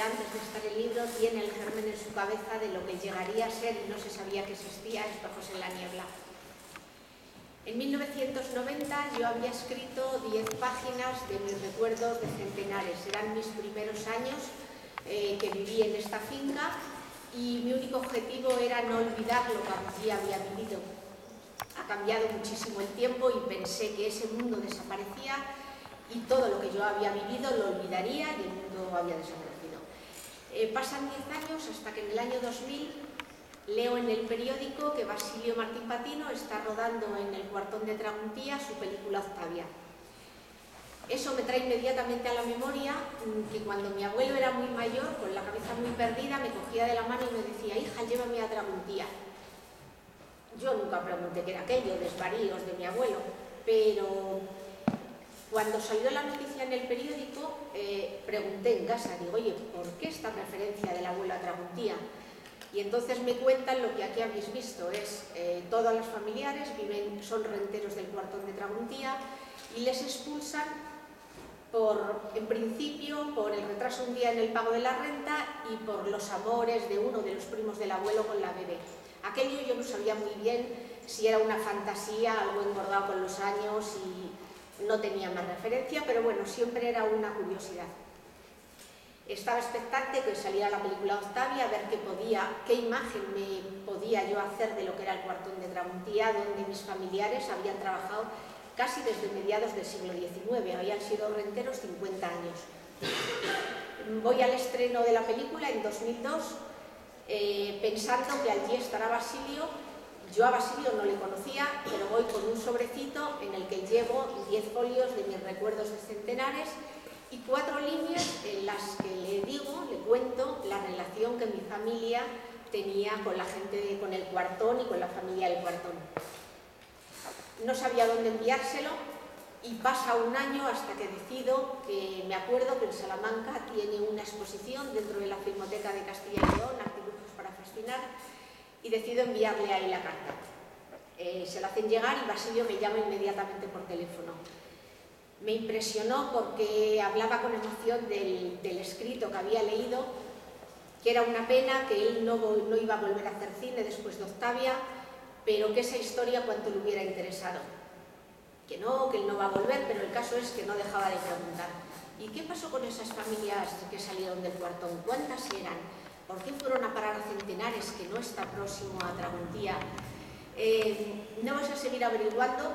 antes de estar el libro, tiene el germen en su cabeza de lo que llegaría a ser y no se sabía que existía, Espejos en la niebla. En 1990 yo había escrito 10 páginas de mis recuerdos de Centenares. Eran mis primeros años que viví en esta finca y mi único objetivo era no olvidar lo que allí había vivido. Ha cambiado muchísimo el tiempo y pensé que ese mundo desaparecía y todo lo que yo había vivido lo olvidaría y el mundo había desaparecido. Pasan 10 años hasta que en el año 2000 leo en el periódico que Basilio Martín Patino está rodando en el Cuartón de Traguntía su película Octavia. Eso me trae inmediatamente a la memoria que cuando mi abuelo era muy mayor, con la cabeza muy perdida, me cogía de la mano y me decía: hija, llévame a Traguntía. Yo nunca pregunté qué era aquello, desvaríos de mi abuelo, pero cuando salió la noticia en el periódico, pregunté en casa, digo, oye, ¿por qué esta referencia del abuelo a Traguntía? Y entonces me cuentan lo que aquí habéis visto, es todos los familiares son renteros del Cuartón de Traguntía y les expulsan en principio, por el retraso un día en el pago de la renta y por los amores de uno de los primos del abuelo con la bebé. Aquello yo no sabía muy bien si era una fantasía, algo engordado con los años y no tenía más referencia, pero bueno, siempre era una curiosidad. Estaba expectante que saliera la película Octavia, a ver qué imagen me podía yo hacer de lo que era el Cuartón de Traguntía, donde mis familiares habían trabajado casi desde mediados del siglo XIX, habían sido renteros 50 años. Voy al estreno de la película en 2002, pensando que allí estará Basilio. Yo a Basilio no le conocía, pero voy con un sobrecito en el que llevo 10 folios de mis recuerdos de Centenares y 4 líneas en las que le cuento la relación que mi familia tenía con la gente, con el Cuartón y con la familia del Cuartón. No sabía dónde enviárselo y pasa un año hasta que decido que me acuerdo que en Salamanca tiene una exposición dentro de la Filmoteca de Castilla y León, Artilugios para fascinar, y decido enviarle ahí la carta. Se la hacen llegar y Basilio me llama inmediatamente por teléfono. Me impresionó porque hablaba con emoción del escrito que había leído, que era una pena que él no iba a volver a hacer cine después de Octavia, pero que esa historia cuánto le hubiera interesado. Que él no va a volver, pero el caso es que no dejaba de preguntar. ¿Y qué pasó con esas familias que salieron del Cuartón? ¿Cuántas eran? ¿Por qué fueron a parar a Centenares, que no está próximo a Traguntía? ¿No vas a seguir averiguando?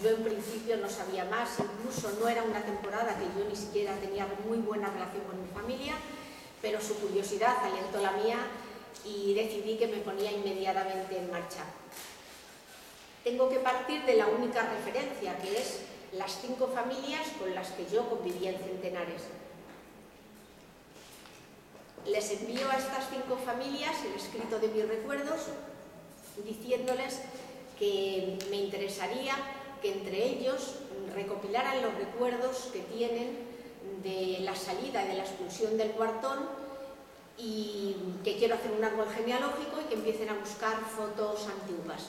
Yo en principio no sabía más, incluso no era una temporada que yo ni siquiera tenía muy buena relación con mi familia, pero su curiosidad alentó la mía y decidí que me ponía inmediatamente en marcha. Tengo que partir de la única referencia, que es las 5 familias con las que yo convivía en Centenares. Les envío a estas 5 familias el escrito de mis recuerdos, diciéndoles que me interesaría que entre ellos recopilaran los recuerdos que tienen de la salida y de la expulsión del Cuartón y que quiero hacer un árbol genealógico y que empiecen a buscar fotos antiguas.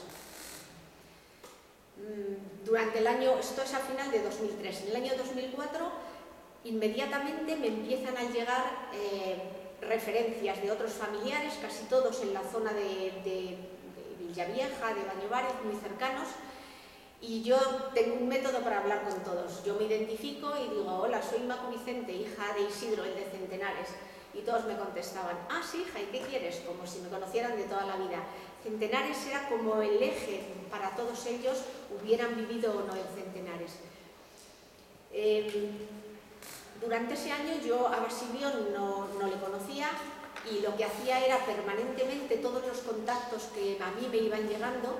Durante el año, esto es a final de 2003, en el año 2004 inmediatamente me empiezan a llegar referencias de otros familiares, casi todos en la zona de Villavieja, de Bañovares, muy cercanos, y yo tengo un método para hablar con todos. Yo me identifico y digo: hola, soy Macu Vicente, hija de Isidro, el de Centenares, y todos me contestaban: ah, sí, hija, ¿y qué quieres? Como si me conocieran de toda la vida. Centenares era como el eje para todos ellos, hubieran vivido o no en Centenares. Durante ese año yo a Basilio no le conocía y lo que hacía era permanentemente todos los contactos que a mí me iban llegando,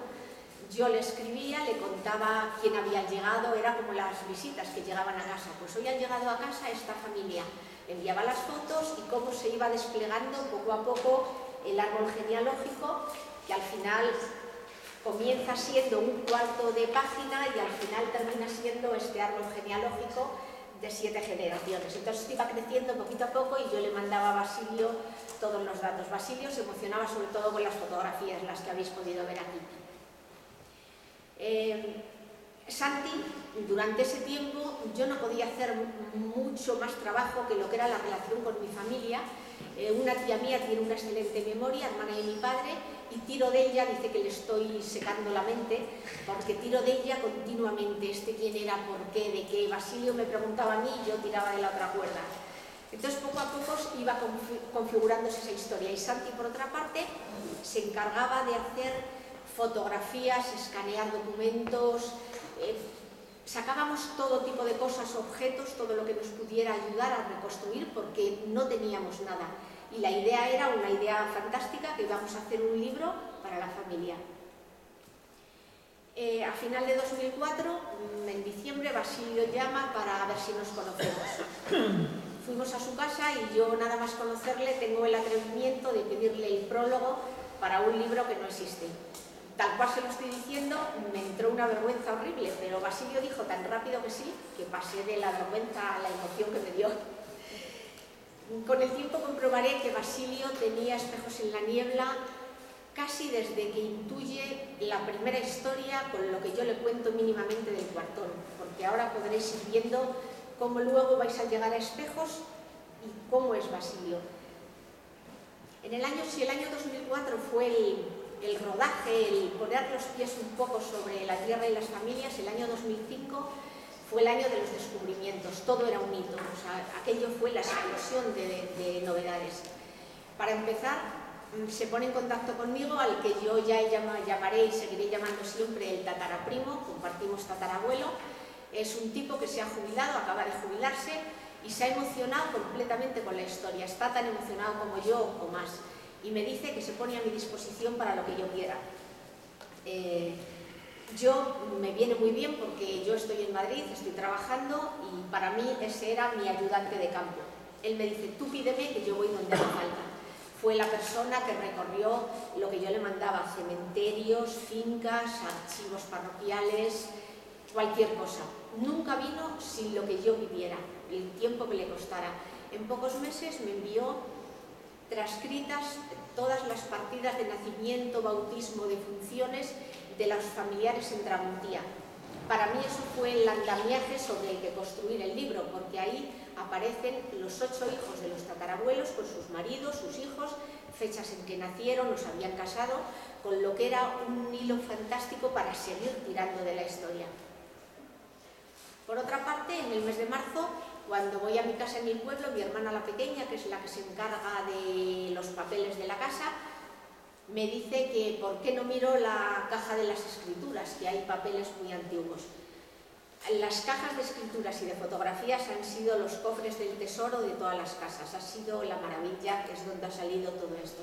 yo le escribía, le contaba quién había llegado, era como las visitas que llegaban a casa. Pues hoy han llegado a casa esta familia, enviaba las fotos y cómo se iba desplegando poco a poco el árbol genealógico, que al final comienza siendo un cuarto de página y al final termina siendo este árbol genealógico de 7 generaciones. Entonces iba creciendo poquito a poco y yo le mandaba a Basilio todos los datos. Basilio se emocionaba sobre todo con las fotografías, las que habéis podido ver aquí. Santi, durante ese tiempo yo no podía hacer mucho más trabajo que lo que era la relación con mi familia Una tía mía tiene una excelente memoria, hermana de mi padre, y tiro de ella, dice que le estoy secando la mente, porque tiro de ella continuamente, quién era, por qué, de qué. Basilio me preguntaba a mí y yo tiraba de la otra cuerda. Entonces poco a poco iba configurándose esa historia, y Santi, por otra parte, se encargaba de hacer fotografías, escanear documentos, sacábamos todo tipo de cosas, objetos, todo lo que nos pudiera ayudar a reconstruir, porque no teníamos nada. Y la idea era una idea fantástica, que íbamos a hacer un libro para la familia. A final de 2004, en diciembre, Basilio llama para ver si nos conocemos. Fuimos a su casa y yo, nada más conocerle, tengo el atrevimiento de pedirle el prólogo para un libro que no existe. Tal cual se lo estoy diciendo, me entró una vergüenza horrible, pero Basilio dijo tan rápido que sí, que pasé de la vergüenza a la emoción que me dio. Con el tiempo comprobaré que Basilio tenía espejos en la niebla casi desde que intuye la primera historia con lo que yo le cuento mínimamente del cuartón, porque ahora podréis ir viendo cómo luego vais a llegar a espejos y cómo es Basilio. Si el año 2004 fue el rodaje, el poner los pies un poco sobre la tierra y las familias, el año 2005 fue el año de los descubrimientos, todo era un hito, o sea, aquello fue la explosión de novedades. Para empezar, se pone en contacto conmigo, al que yo ya llamaré y seguiré llamando siempre el tataraprimo, compartimos tatarabuelo. Es un tipo que se ha jubilado, acaba de jubilarse, y se ha emocionado completamente con la historia, está tan emocionado como yo o más, y me dice que se pone a mi disposición para lo que yo quiera. Me viene muy bien porque yo estoy en Madrid, estoy trabajando, y para mí ese era mi ayudante de campo. Él me dice, tú pídeme que yo voy donde haga falta. Fue la persona que recorrió lo que yo le mandaba, cementerios, fincas, archivos parroquiales, cualquier cosa. Nunca vino sin lo que yo pidiera, el tiempo que le costara. En pocos meses me envió transcritas todas las partidas de nacimiento, bautismo, de funciones de los familiares en Tramuntía. Para mí eso fue el andamiaje sobre el que construir el libro, porque ahí aparecen los 8 hijos de los tatarabuelos con sus maridos, sus hijos, fechas en que nacieron, los habían casado, con lo que era un hilo fantástico para seguir tirando de la historia. Por otra parte, en el mes de marzo, cuando voy a mi casa en mi pueblo, mi hermana la pequeña, que es la que se encarga de los papeles de la casa, me dice que por qué no miro la caja de las escrituras, que hay papeles muy antiguos. Las cajas de escrituras y de fotografías han sido los cofres del tesoro de todas las casas, ha sido la maravilla, que es donde ha salido todo esto.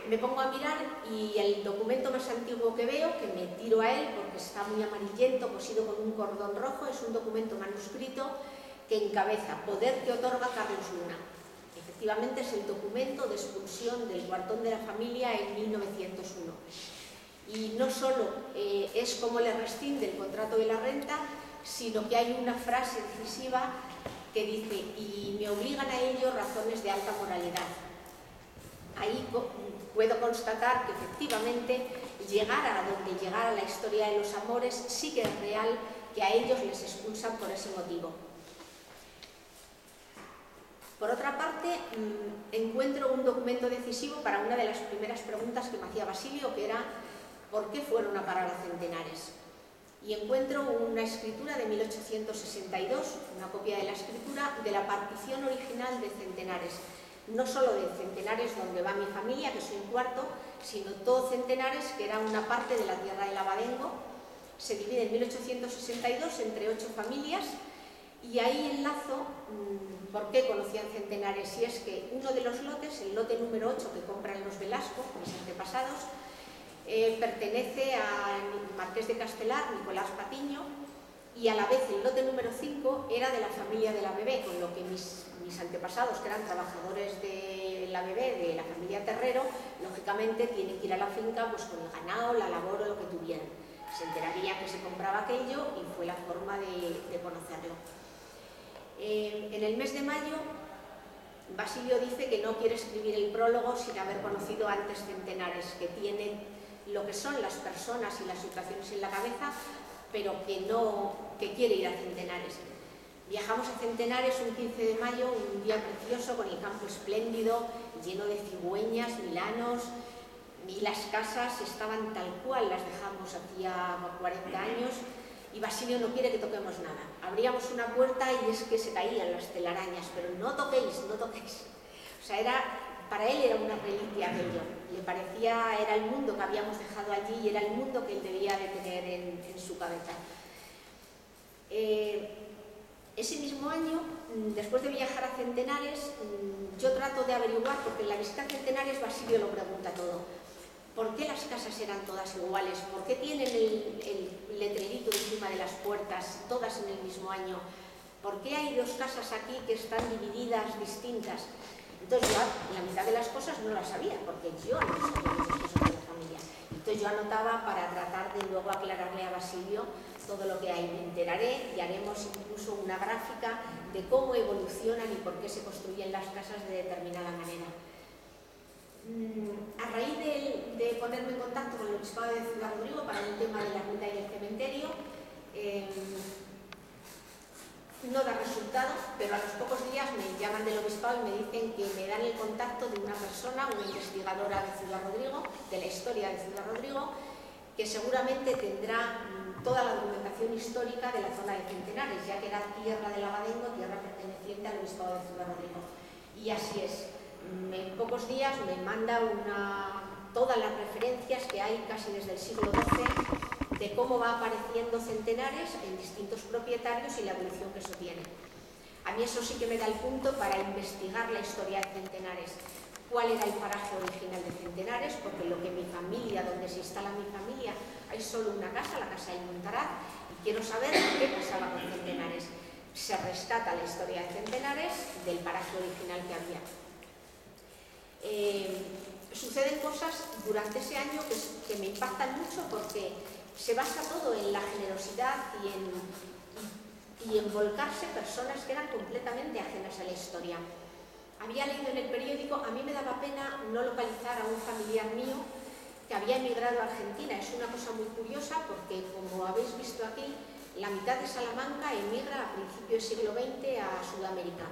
Me pongo a mirar y el documento más antiguo que veo, que me tiro a él porque está muy amarillento, cosido con un cordón rojo, es un documento manuscrito que encabeza Poder que otorga Carlos Luna. Efectivamente es el documento de expulsión del cuartón de la familia en 1901. Y no solo es como le rescinde el contrato de la renta, sino que hay una frase decisiva que dice, y me obligan a ello razones de alta moralidad. Ahí puedo constatar que efectivamente llegara a donde llegara la historia de los amores, sí que es real que a ellos les expulsan por ese motivo. Por otra parte, encuentro un documento decisivo para una de las primeras preguntas que me hacía Basilio, que era ¿por qué fueron a parar a Centenares? Y encuentro una escritura de 1862, una copia de la escritura de la partición original de Centenares. No solo de Centenares, donde va mi familia, que soy un cuarto, sino todo Centenares, que era una parte de la tierra del Abadengo. Se divide en 1862 entre 8 familias, y ahí enlazo por qué conocían Centenares. Y es que uno de los lotes, el lote número 8 que compran los Velasco, mis antepasados, pertenece al Marqués de Castelar, Nicolás Patiño, y a la vez el lote número 5 era de la familia de la Bebé, con lo que mis antepasados, que eran trabajadores de la Bebé, de la familia Terrero, lógicamente tienen que ir a la finca pues, con el ganado, la labor o lo que tuvieran. Se enteraría que se compraba aquello y fue la forma de conocerlo. En el mes de mayo, Basilio dice que no quiere escribir el prólogo sin haber conocido antes Centenares, que tiene lo que son las personas y las situaciones en la cabeza, pero que quiere ir a Centenares. Viajamos a Centenares un 15 de mayo, un día precioso, con el campo espléndido, lleno de cigüeñas, milanos, y las casas estaban tal cual, las dejamos hacía 40 años, y Basilio no quiere que toquemos nada. Abríamos una puerta y es que se caían las telarañas, pero no toquéis, no toquéis. O sea, para él era una reliquia aquello, le parecía, era el mundo que habíamos dejado allí y era el mundo que él debía de tener en su cabeza. Ese mismo año, después de viajar a Centenares, yo trato de averiguar, porque en la visita a Centenares Basilio lo pregunta todo. ¿Por qué las casas eran todas iguales? ¿Por qué tienen el letrerito encima de las puertas, todas en el mismo año? ¿Por qué hay dos casas aquí que están divididas, distintas? Entonces yo la mitad de las cosas no las sabía, porque yo no sabía muchas cosas de la familia. Entonces yo anotaba para tratar de luego aclararle a Basilio todo lo que hay. Me enteraré y haremos incluso una gráfica de cómo evolucionan y por qué se construyen las casas de determinada manera. A raíz de ponerme en contacto con el Obispado de Ciudad Rodrigo para el tema de la ruta y el cementerio, no da resultado, pero a los pocos días me llaman del Obispado y me dicen que me dan el contacto de una persona, una investigadora de Ciudad Rodrigo, de la historia de Ciudad Rodrigo, que seguramente tendrá toda la documentación histórica de la zona de Centenares, ya que era tierra del Abadengo, tierra perteneciente al Obispado de Ciudad Rodrigo. Y así es. En pocos días me manda todas las referencias que hay casi desde el siglo XII de cómo va apareciendo Centenares en distintos propietarios y la evolución que eso tiene. A mí eso sí que me da el punto para investigar la historia de Centenares. ¿Cuál era el paraje original de Centenares? Porque lo que mi familia, donde se instala mi familia, hay solo una casa, la casa del Montaraz, y quiero saber qué pasaba con Centenares. Se rescata la historia de Centenares del paraje original que había. Suceden cosas durante ese año que me impactan mucho porque se basa todo en la generosidad y en volcarse personas que eran completamente ajenas a la historia. Había leído en el periódico, a mí me daba pena no localizar a un familiar mío que había emigrado a Argentina. Es una cosa muy curiosa porque, como habéis visto aquí, la mitad de Salamanca emigra a principios del siglo XX a Sudamérica.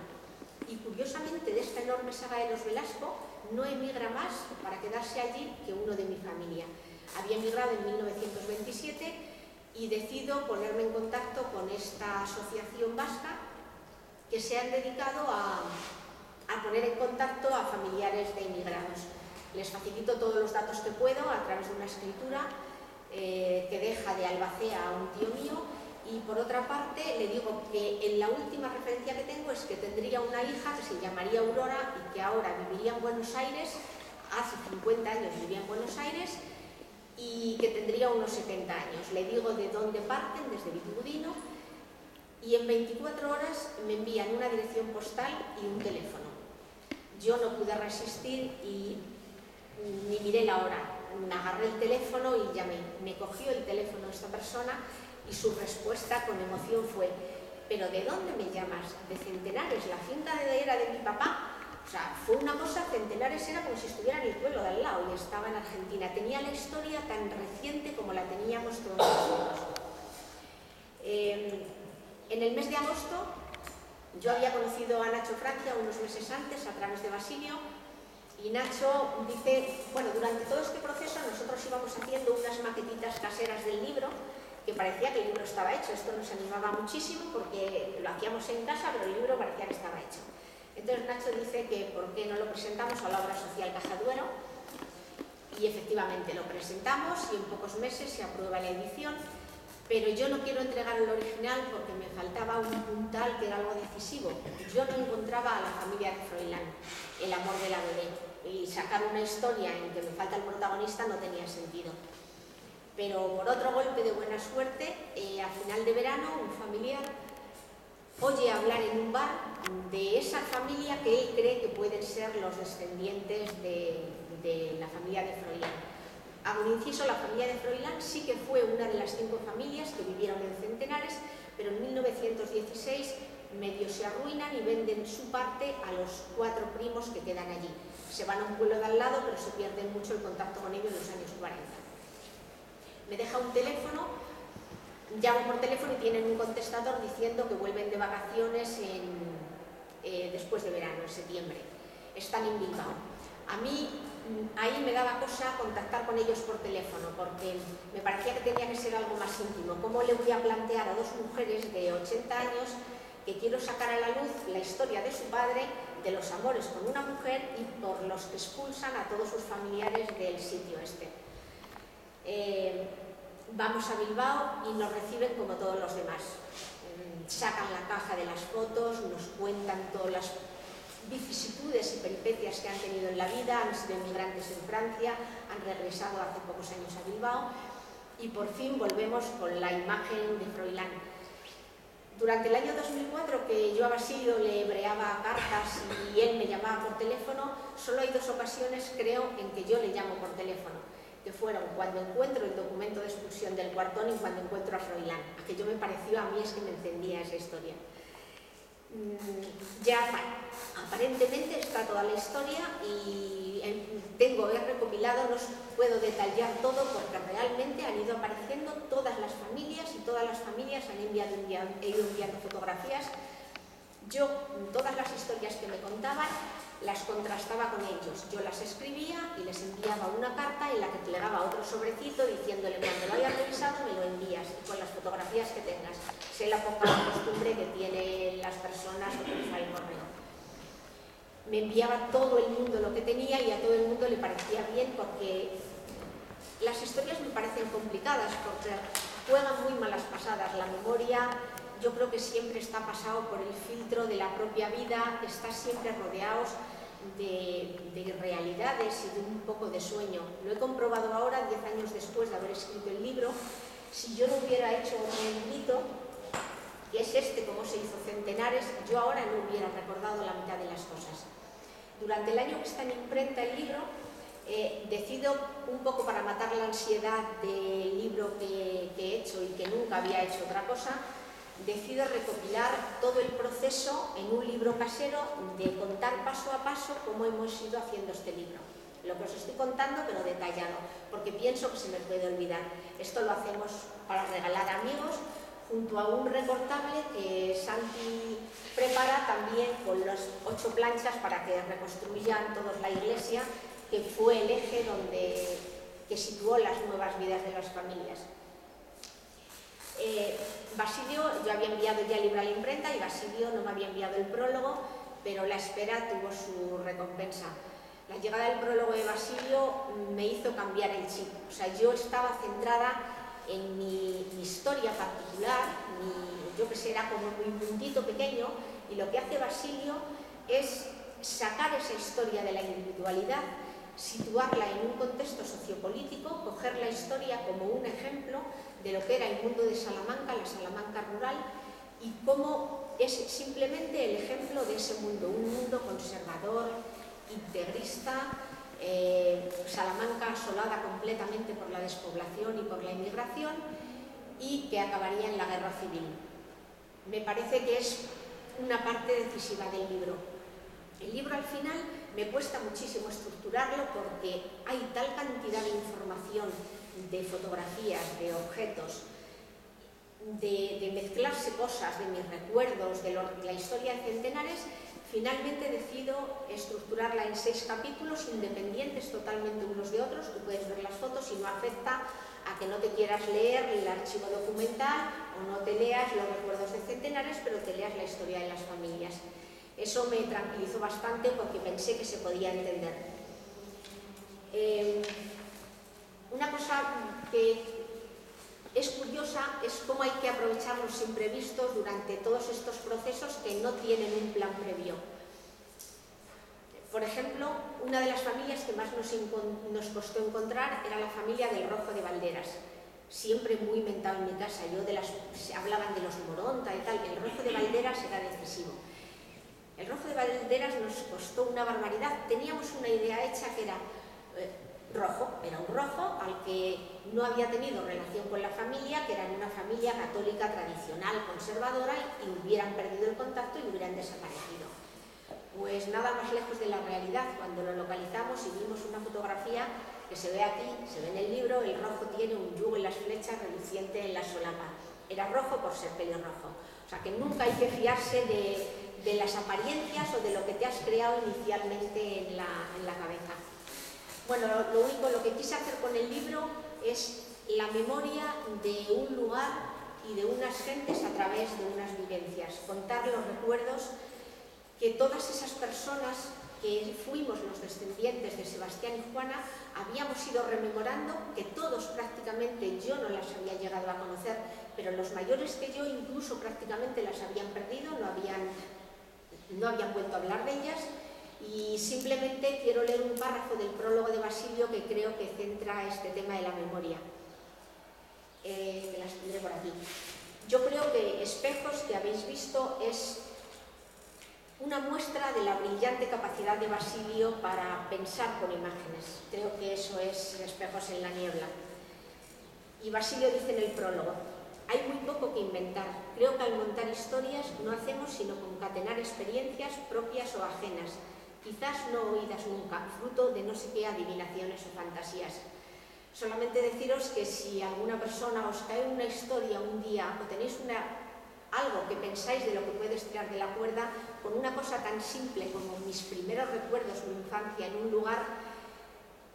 Y curiosamente, de esta enorme saga de los Velasco, no emigra más para quedarse allí que uno de mi familia. Había emigrado en 1927 y decido ponerme en contacto con esta asociación vasca que se han dedicado a poner en contacto a familiares de inmigrados. Les facilito todos los datos que puedo a través de una escritura que deja de albacea a un tío mío. Y por otra parte le digo que en la última referencia que tengo es que tendría una hija que se llamaría Aurora y que ahora viviría en Buenos Aires, hace 50 años vivía en Buenos Aires y que tendría unos 70 años. Le digo de dónde parten, desde Vitigudino, y en 24 horas me envían una dirección postal y un teléfono. Yo no pude resistir y ni miré la hora. Me agarré el teléfono y llamé. Me cogió el teléfono esta persona y su respuesta con emoción fue: ¿pero de dónde me llamas? De Centenares, la finca era de mi papá. O sea, fue una cosa, Centenares era como si estuviera en el pueblo de al lado y estaba en Argentina. Tenía la historia tan reciente como la teníamos todos nosotros. En el mes de agosto yo había conocido a Nacho Francia unos meses antes a través de Basilio y Nacho dice, bueno, durante todo este proceso nosotros íbamos haciendo unas maquetitas caseras del libro que parecía que el libro estaba hecho. Esto nos animaba muchísimo porque lo hacíamos en casa, pero el libro parecía que estaba hecho. Entonces Nacho dice que por qué no lo presentamos a la obra social Caja Duero, y efectivamente lo presentamos y en pocos meses se aprueba la edición, pero yo no quiero entregar el original porque me faltaba un puntal que era algo decisivo. Yo no encontraba a la familia de Froilán, el amor de la bebé, y sacar una historia en que me falta el protagonista no tenía sentido. Pero por otro golpe de buena suerte, a final de verano, un familiar oye hablar en un bar de esa familia que él cree que pueden ser los descendientes de la familia de Froilán. Hago un inciso, la familia de Froilán sí que fue una de las 5 familias que vivieron en Centenares, pero en 1916 medio se arruinan y venden su parte a los 4 primos que quedan allí. Se van a un pueblo de al lado, pero se pierde mucho el contacto con ellos en los años 40. Me deja un teléfono llamo por teléfono y tienen un contestador diciendo que vuelven de vacaciones después de verano, en septiembre. Están en Bilbao. A mí ahí me daba cosa contactar con ellos por teléfono, porque me parecía que tenía que ser algo más íntimo. ¿Cómo le voy a plantear a dos mujeres de 80 años que quiero sacar a la luz la historia de su padre, de los amores con una mujer y por los que expulsan a todos sus familiares del sitio este? Vamos a Bilbao y nos reciben como todos los demás. Sacan la caja de las fotos, nos cuentan todas las vicisitudes y peripecias que han tenido en la vida, han sido inmigrantes en Francia, han regresado hace pocos años a Bilbao y por fin volvemos con la imagen de Froilán. Durante el año 2004, que yo a Basilio le breaba cartas y él me llamaba por teléfono, solo hay 2 ocasiones, creo, en que yo le llamo por teléfono, que fueron cuando encuentro el documento de expulsión del cuartón y cuando encuentro a Froilán. Aquello me pareció, a mí es que me encendía esa historia. Ya aparentemente está toda la historia y he recopilado, no os puedo detallar todo porque realmente han ido apareciendo todas las familias y todas las familias he ido enviando fotografías. Yo todas las historias que me contaban las contrastaba con ellos, yo las escribía y les enviaba una carta en la que plegaba otro sobrecito diciéndole cuando lo hayas revisado me lo envías y con las fotografías que tengas. Sé la poca costumbre que tienen las personas que usan el correo. Me enviaba todo el mundo lo que tenía y a todo el mundo le parecía bien porque las historias me parecen complicadas porque juegan muy malas pasadas. La memoria yo creo que siempre está pasado por el filtro de la propia vida, está siempre rodeados de realidades y de un poco de sueño. Lo he comprobado ahora, 10 años después de haber escrito el libro. Si yo no hubiera hecho un librito, que es este, como se hizo Centenares, yo ahora no hubiera recordado la mitad de las cosas. Durante el año que está en imprenta el libro, decido, un poco para matar la ansiedad del libro que he hecho y que nunca había hecho otra cosa, decido recopilar todo el proceso en un libro casero de contar paso a paso cómo hemos ido haciendo este libro. Lo que os estoy contando, pero detallado, porque pienso que se me puede olvidar. Esto lo hacemos para regalar a amigos, junto a un recortable que Santi prepara también con las 8 planchas para que reconstruyan todos la iglesia, que fue el eje que situó las nuevas vidas de las familias. Basilio, yo había enviado ya el libro a la imprenta y Basilio no me había enviado el prólogo, pero la espera tuvo su recompensa. La llegada del prólogo de Basilio me hizo cambiar el chip. O sea, yo estaba centrada en mi historia particular, yo que sé, era como mi puntito pequeño, y lo que hace Basilio es sacar esa historia de la individualidad, situarla en un contexto sociopolítico, coger la historia como un ejemplo de lo que era el mundo de Salamanca, la Salamanca rural, y cómo es simplemente el ejemplo de ese mundo, un mundo conservador, integrista, Salamanca asolada completamente por la despoblación y por la inmigración y que acabaría en la guerra civil. Me parece que es una parte decisiva del libro. El libro al final me cuesta muchísimo estructurarlo porque hay tal cantidad de información, de fotografías, de objetos, de mezclarse cosas, de mis recuerdos, de la historia de Centenares. Finalmente decido estructurarla en 6 capítulos independientes totalmente unos de otros. Tú puedes ver las fotos y no afecta a que no te quieras leer el archivo documental o no te leas los recuerdos de Centenares, pero te leas la historia de las familias. Eso me tranquilizó bastante porque pensé que se podía entender. Una cosa que es curiosa es cómo hay que aprovechar los imprevistos durante todos estos procesos que no tienen un plan previo. Por ejemplo, una de las familias que más nos costó encontrar era la familia del Rojo de Valderas. Siempre muy inventado en mi casa. Se hablaban de los Moronta y tal, y el Rojo de Valderas era decisivo. El Rojo de Valderas nos costó una barbaridad. Teníamos una idea hecha que era rojo, era un rojo al que no había tenido relación con la familia, que era una familia católica tradicional, conservadora, y hubieran perdido el contacto y hubieran desaparecido. Pues nada más lejos de la realidad. Cuando lo localizamos y vimos una fotografía que se ve aquí, se ve en el libro, el rojo tiene un yugo en las flechas reluciente en la solapa. era rojo por ser pelirrojo. O sea que nunca hay que fiarse de las apariencias o de lo que te has creado inicialmente en la cabeza. Bueno, lo que quise hacer con el libro es la memoria de un lugar y de unas gentes a través de unas vivencias, contar los recuerdos que todas esas personas que fuimos los descendientes de Sebastián y Juana habíamos ido rememorando, que todos prácticamente yo no las había llegado a conocer, pero los mayores que yo incluso prácticamente las habían perdido, no habían vuelto a hablar de ellas, y simplemente quiero leer un párrafo del prólogo de Basilio que creo que centra este tema de la memoria. Que las tendré por aquí. Yo creo que Espejos, que habéis visto, es una muestra de la brillante capacidad de Basilio para pensar con imágenes. Creo que eso es Espejos en la niebla. Y Basilio dice en el prólogo: hay muy poco que inventar. Creo que al montar historias no hacemos sino concatenar experiencias propias o ajenas, quizás no oídas nunca, fruto de no sé qué adivinaciones o fantasías. Solamente deciros que si alguna persona os cae una historia un día o tenéis algo que pensáis de lo que puede estirar de la cuerda, con una cosa tan simple como mis primeros recuerdos, mi infancia en un lugar,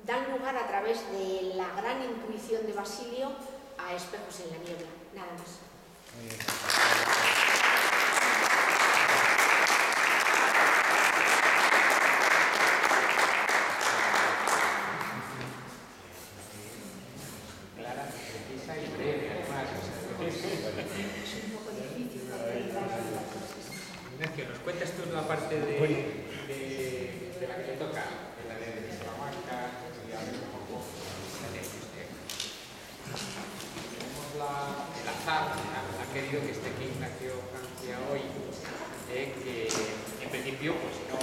dan lugar a través de la gran intuición de Basilio a Espejos en la niebla. Nada más. Muy bien. Clara, precisa y breve, además. Ignacio, ¿nos cuentas tú una parte de la que te toca? De la de Salamanca, y a ver un poco el azar ha querido que esté aquí Ignacio Francia hoy, que en principio pues no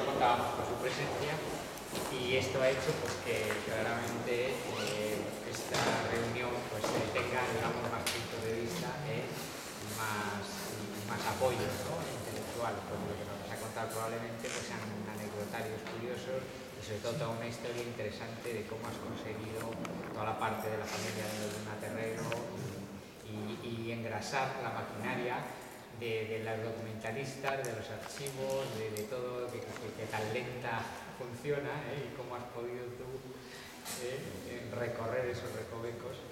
contábamos con su presencia, y esto ha hecho pues que claramente esta reunión pues tenga, digamos, más puntos de vista, más apoyo, ¿no?, intelectual. Pues lo que nos vas a contar probablemente pues sean anecdotarios curiosos y sobre todo toda una historia interesante de cómo has conseguido toda la parte de la familia de Luna Terrero y engrasar la maquinaria de las documentalistas, de los archivos, de todo que tan lenta funciona, y cómo has podido tú recorrer esos recovecos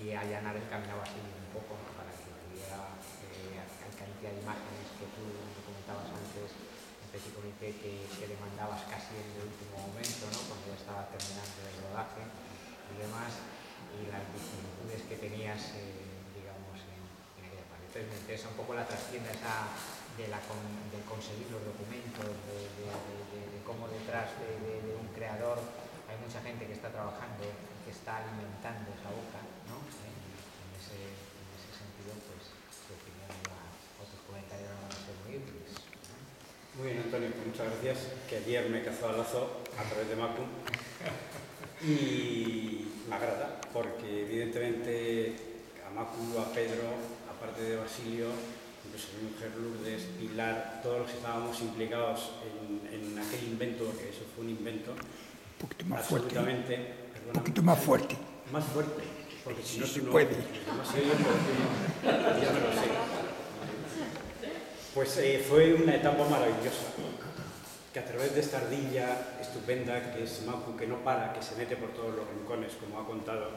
y allanar el camino a Basilio un poco, ¿no?, para que tuviera la cantidad de imágenes que tú comentabas antes, en petit comité, que demandabas casi en el último momento, ¿no?, cuando ya estaba terminando el rodaje y demás, y las vicisitudes que tenías, digamos, en aquella parte. Entonces me interesa un poco la trastienda esa de conseguir los documentos, de cómo detrás de un creador hay mucha gente que está trabajando, que está alimentando esa boca, ¿no? En ese sentido, pues, tu opinión otros comentarios van a ser muy útiles, ¿no? Muy bien, Antonio, pues muchas gracias, que ayer me cazó al lazo a través de Macu y me agrada, porque evidentemente a Macu, a Pedro, aparte de Basilio, incluso mi mujer Lourdes, Pilar, todos los que estábamos implicados en aquel invento, porque eso fue un invento, un poquito más absolutamente, fuerte. Un poquito más fuerte. Más fuerte, porque si no, se tú no, puede. Ya me lo sé. Pues fue una etapa maravillosa, que a través de esta ardilla estupenda que es Macu, que no para, que se mete por todos los rincones, como ha contado,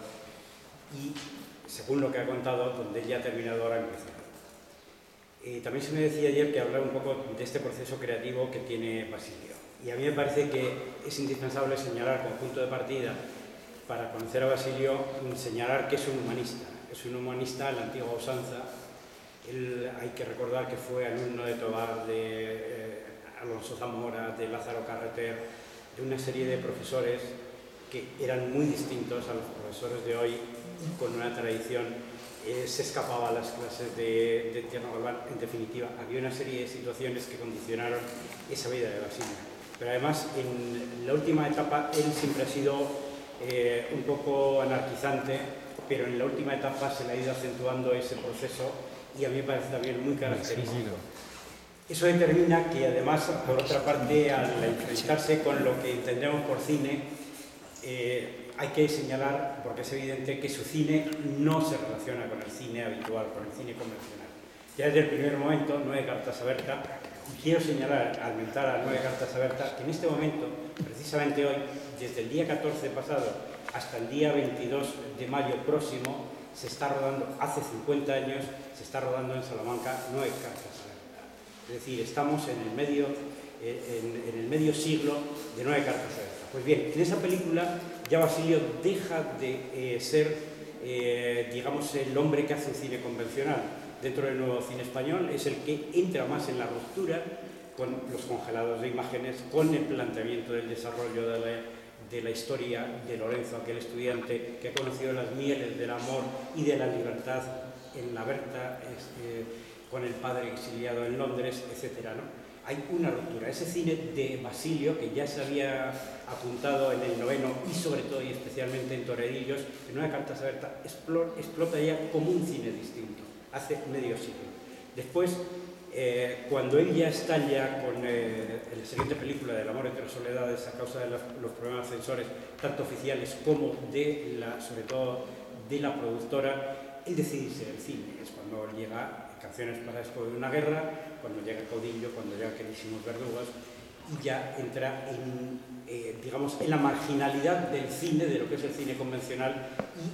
y según lo que ha contado, donde ella ha terminado ahora empieza. También se me decía ayer que hablar un poco de este proceso creativo que tiene Basilio. Y a mí me parece que es indispensable señalar como punto de partida para conocer a Basilio, señalar que es un humanista. Es un humanista a la antigua usanza. Él, hay que recordar que fue alumno de Tobar, de Alonso Zamora, de Lázaro Carreter, de una serie de profesores que eran muy distintos a los profesores de hoy, con una tradición. Se escapaba a las clases de Tierno Galván. En definitiva, había una serie de situaciones que condicionaron esa vida de Basilio. Pero además, en la última etapa, él siempre ha sido un poco anarquizante, pero en la última etapa se le ha ido acentuando ese proceso y a mí me parece también muy característico. Eso determina que además, por otra parte, al enfrentarse con lo que entendemos por cine, hay que señalar, porque es evidente, que su cine no se relaciona con el cine habitual, con el cine convencional. Ya desde el primer momento, 9 cartas a Berta, y quiero señalar, al mentar a 9 cartas a Berta, que en este momento, precisamente hoy, desde el día 14 pasado hasta el día 22 de mayo próximo, se está rodando, hace 50 años, se está rodando en Salamanca 9 cartas a Berta. Es decir, estamos en el medio siglo de 9 cartas a Berta. Pues bien, en esa película ya Basilio deja de ser, digamos, el hombre que hace un cine convencional dentro del nuevo cine español, es el que entra más en la ruptura con los congelados de imágenes, con el planteamiento del desarrollo de la historia de Lorenzo, aquel estudiante que ha conocido las mieles del amor y de la libertad en la Berta, con el padre exiliado en Londres, etc., ¿no? Hay una ruptura. Ese cine de Basilio, que ya se había apuntado en el noveno y sobre todo y especialmente en Torerillos, en 9 cartas a Berta, explota ya como un cine distinto, hace medio siglo. Después, cuando él ya estalla con la siguiente película del amor entre las soledades a causa de los problemas censores, tanto oficiales como sobre todo de la productora, él decide irse del cine. Es cuando llega Canciones para después de una guerra, cuando llega Caudillo, cuando llega Queridísimos verdugos, y ya entra digamos, en la marginalidad del cine, de lo que es el cine convencional,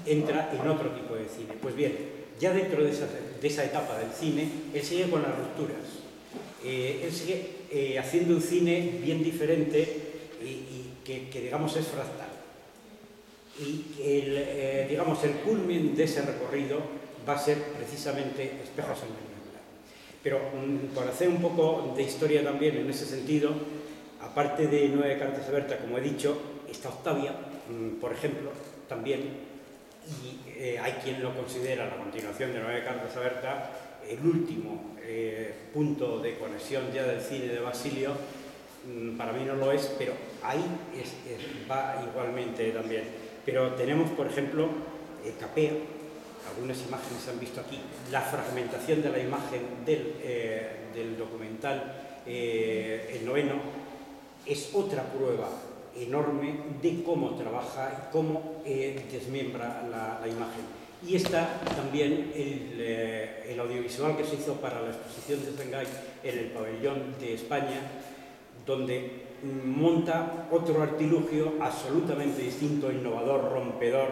y entra en otro tipo de cine. Pues bien, ya dentro de esa etapa del cine, él sigue con las rupturas. Él sigue haciendo un cine bien diferente y que digamos, es fractal. Y digamos, el culmen de ese recorrido va a ser precisamente Espejos en la niebla. Pero por hacer un poco de historia también en ese sentido, aparte de 9 cartas a Berta, como he dicho, está Octavia, por ejemplo, también, y hay quien lo considera la continuación de 9 cartas a Berta, el último punto de conexión ya del cine de Basilio. Para mí no lo es, pero ahí va igualmente también. Pero tenemos, por ejemplo, Capea. Algunas imágenes se han visto aquí, la fragmentación de la imagen del documental El noveno es otra prueba enorme de cómo trabaja y cómo desmembra la imagen. Y está también el audiovisual que se hizo para la exposición de Shanghái en el pabellón de España, donde monta otro artilugio absolutamente distinto, innovador, rompedor,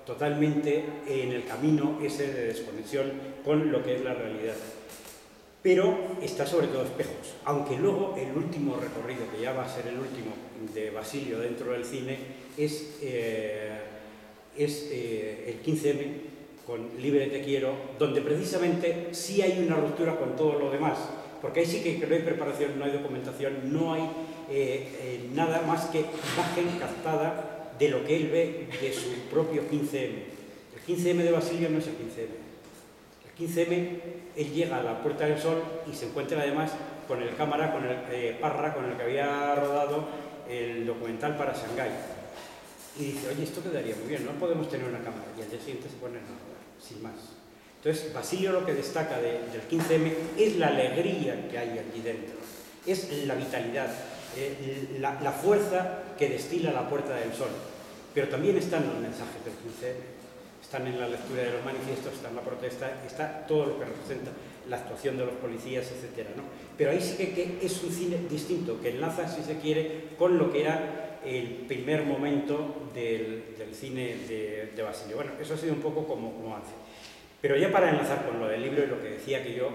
totalmente en el camino ese de desconexión con lo que es la realidad. Pero está sobre todo Espejos, aunque luego el último recorrido, que ya va a ser el último de Basilio dentro del cine, es el 15M con Libre te quiero, donde precisamente sí hay una ruptura con todo lo demás, porque ahí sí que no hay preparación, no hay documentación, no hay nada más que imagen captada de lo que él ve de su propio 15M. El 15M de Basilio no es el 15M. El 15M, él llega a la Puerta del Sol y se encuentra además con el cámara, con el Parra, con el que había rodado el documental para Shanghái. Y dice, oye, esto quedaría muy bien, no podemos tener una cámara. Y al día siguiente se ponen a rodar, sin más. Entonces, Basilio lo que destaca del 15M es la alegría que hay allí dentro, es la vitalidad, la fuerza que destila la Puerta del Sol. Pero también están los mensajes del 15M, están en la lectura de los manifiestos, está en la protesta, está todo lo que representa la actuación de los policías, etc., ¿no? Pero ahí sí que es un cine distinto, que enlaza, si se quiere, con lo que era el primer momento del cine de Basilio. Bueno, eso ha sido un poco como hace. Pero ya para enlazar con lo del libro y lo que decía que yo,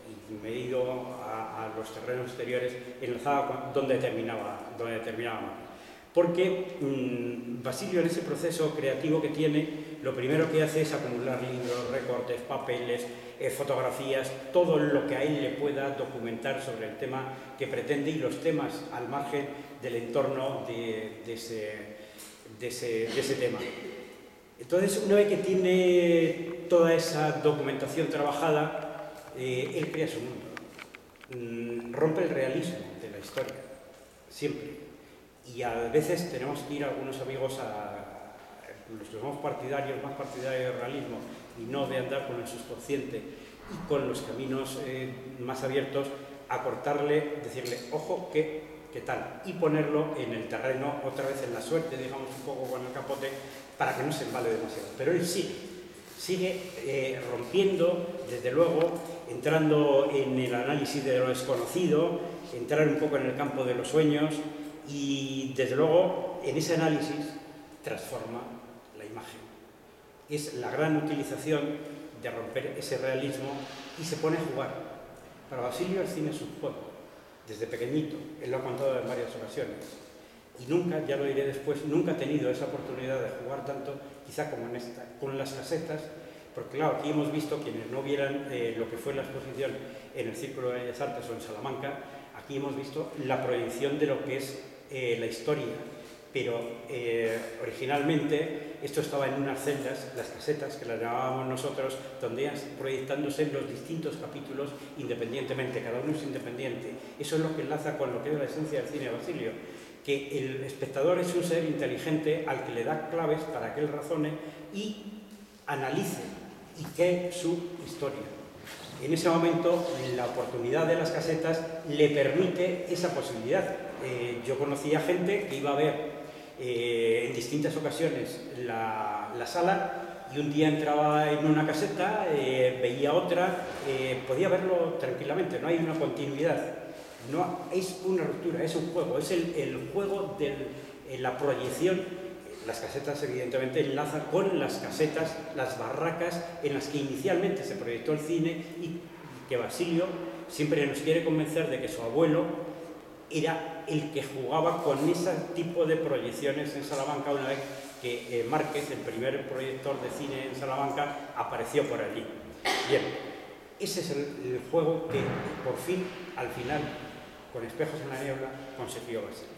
y me he ido a los terrenos exteriores, enlazaba con donde terminaba más. Porque Basilio, en ese proceso creativo que tiene, lo primero que hace es acumular libros, recortes, papeles, fotografías, todo lo que a él le pueda documentar sobre el tema que pretende y los temas al margen del entorno de ese tema. Entonces, una vez que tiene toda esa documentación trabajada, él crea su mundo. Rompe el realismo de la historia, siempre. Y a veces tenemos que ir a algunos amigos, los que somos partidarios, más partidarios del realismo, y no de andar con el subconsciente y con los caminos más abiertos, a cortarle, decirle, ojo, que qué tal, y ponerlo en el terreno, otra vez en la suerte, digamos un poco con el capote, para que no se embale demasiado. Pero él sigue rompiendo, desde luego, entrando en el análisis de lo desconocido, entrar un poco en el campo de los sueños y, desde luego, en ese análisis transforma la imagen. Es la gran utilización de romper ese realismo y se pone a jugar. Para Basilio el cine es un juego, desde pequeñito, él lo ha contado en varias ocasiones. Y nunca, ya lo diré después, nunca ha tenido esa oportunidad de jugar tanto, quizá como en esta, con las casetas, porque claro, aquí hemos visto, quienes no vieran lo que fue la exposición en el Círculo de Bellas Artes o en Salamanca, aquí hemos visto la proyección de lo que es la historia, pero originalmente esto estaba en unas celdas, las casetas, que las llamábamos nosotros, donde iban proyectándose los distintos capítulos independientemente, cada uno es independiente. Eso es lo que enlaza con lo que es la esencia del cine de Basilio, que el espectador es un ser inteligente al que le da claves para que él razone y analice y cree su historia. En ese momento, la oportunidad de las casetas le permite esa posibilidad. Yo conocía gente que iba a ver en distintas ocasiones la sala y un día entraba en una caseta, veía otra, podía verlo tranquilamente, no hay una continuidad. No, es una ruptura, es un juego, es el juego de la proyección. Las casetas evidentemente enlazan con las casetas, las barracas en las que inicialmente se proyectó el cine y que Basilio siempre nos quiere convencer de que su abuelo era el que jugaba con ese tipo de proyecciones en Salamanca una vez que Márquez, el primer proyector de cine en Salamanca, apareció por allí. Bien, ese es el juego que por fin, al final, con Espejos en la niebla, consiguió Basilio.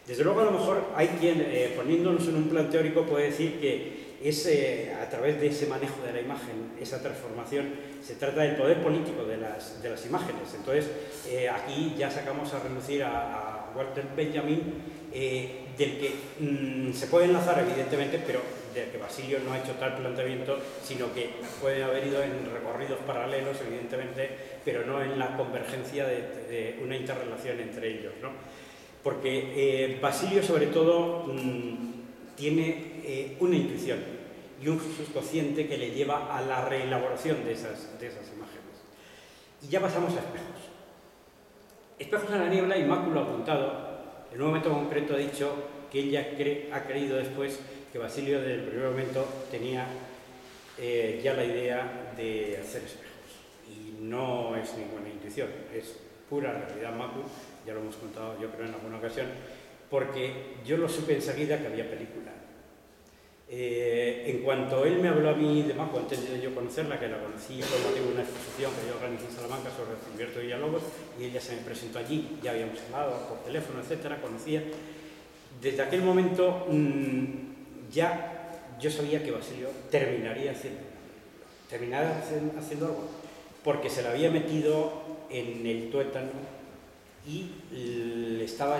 Desde luego, a lo mejor hay quien, poniéndonos en un plan teórico, puede decir que es a través de ese manejo de la imagen, esa transformación, se trata del poder político de las imágenes. Entonces, aquí ya sacamos a relucir a Walter Benjamin, del que se puede enlazar, evidentemente, pero del que Basilio no ha hecho tal planteamiento, sino que puede haber ido en recorridos paralelos, evidentemente, pero no en la convergencia de una interrelación entre ellos, ¿no? Porque Basilio, sobre todo, tiene una intuición y un subconsciente que le lleva a la reelaboración de esas imágenes. Y ya pasamos a Espejos. Espejos en la niebla, y Macu lo ha apuntado, en un momento concreto ha dicho que ella ha creído después que Basilio desde el primer momento tenía ya la idea de hacer espejos. Y no es ninguna intuición, es pura realidad Macu, ya lo hemos contado yo creo en alguna ocasión, porque yo lo supe enseguida que había película. En cuanto él me habló a mí de Macu, antes de yo conocerla, que la conocí por motivo de una exposición que yo organizé en Salamanca sobre Gilberto Villalobos, y ella se me presentó allí, ya habíamos hablado por teléfono, etcétera, conocía. Desde aquel momento ya yo sabía que Basilio terminaría haciendo algo, porque se le había metido en el tuétano y estaba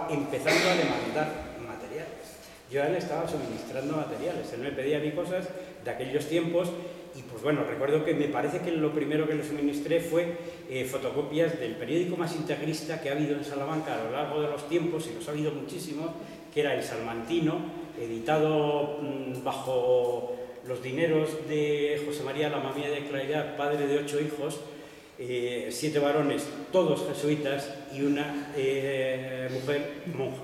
empezando a demandar materiales. Yo a él estaba suministrando materiales, él me pedía a mí cosas de aquellos tiempos y pues bueno, recuerdo que me parece que lo primero que le suministré fue fotocopias del periódico más integrista que ha habido en Salamanca a lo largo de los tiempos, y los ha habido muchísimos, que era El Salmantino, editado bajo los dineros de José María Lamamía de Claridad, padre de 8 hijos, 7 varones, todos jesuitas, y una mujer monja.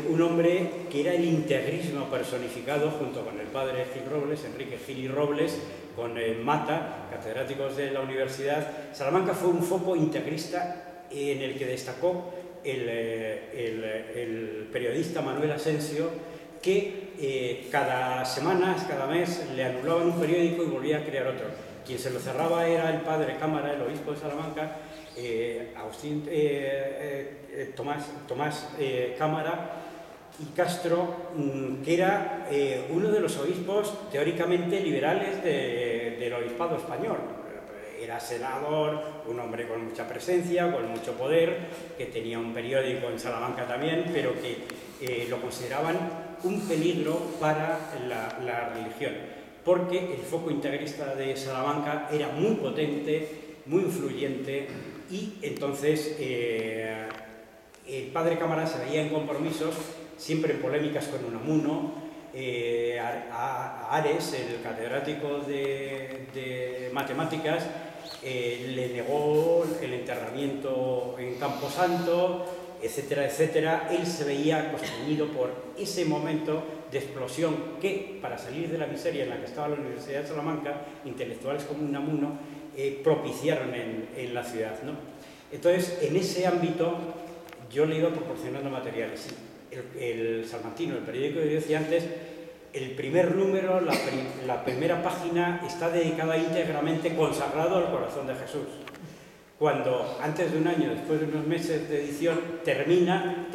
Un hombre que era el integrismo personificado junto con el padre Gil Robles, Enrique Gil y Robles, con Mata, catedráticos de la universidad. Salamanca fue un foco integrista en el que destacó el periodista Manuel Asensio, que cada semana, cada mes, le anulaban un periódico y volvía a crear otro. Quien se lo cerraba era el padre Cámara, el obispo de Salamanca, Tomás Cámara y Castro, que era uno de los obispos teóricamente liberales del obispado español. Era senador, un hombre con mucha presencia, con mucho poder, que tenía un periódico en Salamanca también, pero que lo consideraban un peligro para la religión, porque el foco integrista de Salamanca era muy potente, muy influyente, Y entonces el padre Cámara se veía en compromisos, siempre en polémicas con Unamuno. A Ares, el catedrático de matemáticas, le negó el enterramiento en Camposanto, etcétera, etcétera. Él se veía constreñido por ese momento de explosión que, para salir de la miseria en la que estaba la Universidad de Salamanca, intelectuales como Unamuno propiciaron en la ciudad, ¿no? Entonces, en ese ámbito, yo le iba proporcionando materiales. El Salmantino, el periódico que yo decía antes, el primer número, la primera página, está dedicada íntegramente, consagrado al corazón de Jesús. Cuando antes de un año, después de unos meses de edición, termina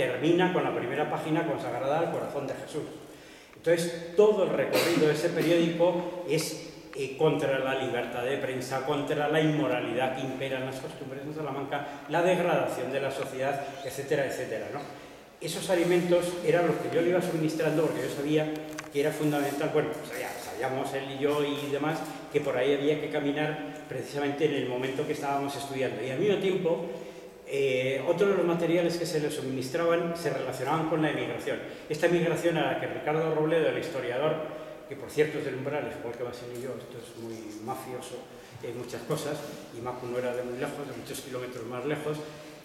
con la primera página consagrada al corazón de Jesús. Entonces, todo el recorrido de ese periódico es contra la libertad de prensa, contra la inmoralidad que impera en las costumbres de Salamanca, la degradación de la sociedad, etcétera, etcétera, ¿no? Esos alimentos eran los que yo le iba suministrando porque yo sabía que era fundamental, bueno, sabíamos él y yo y demás, que por ahí había que caminar precisamente en el momento que estábamos estudiando. Y al mismo tiempo, otro de los materiales que se le suministraban se relacionaban con la emigración. Esta emigración a la que Ricardo Robledo, el historiador, que por cierto es del Umbrales, igual que Basilio y yo, esto es muy mafioso en muchas cosas, y Macu no era de muy lejos, de muchos kilómetros más lejos.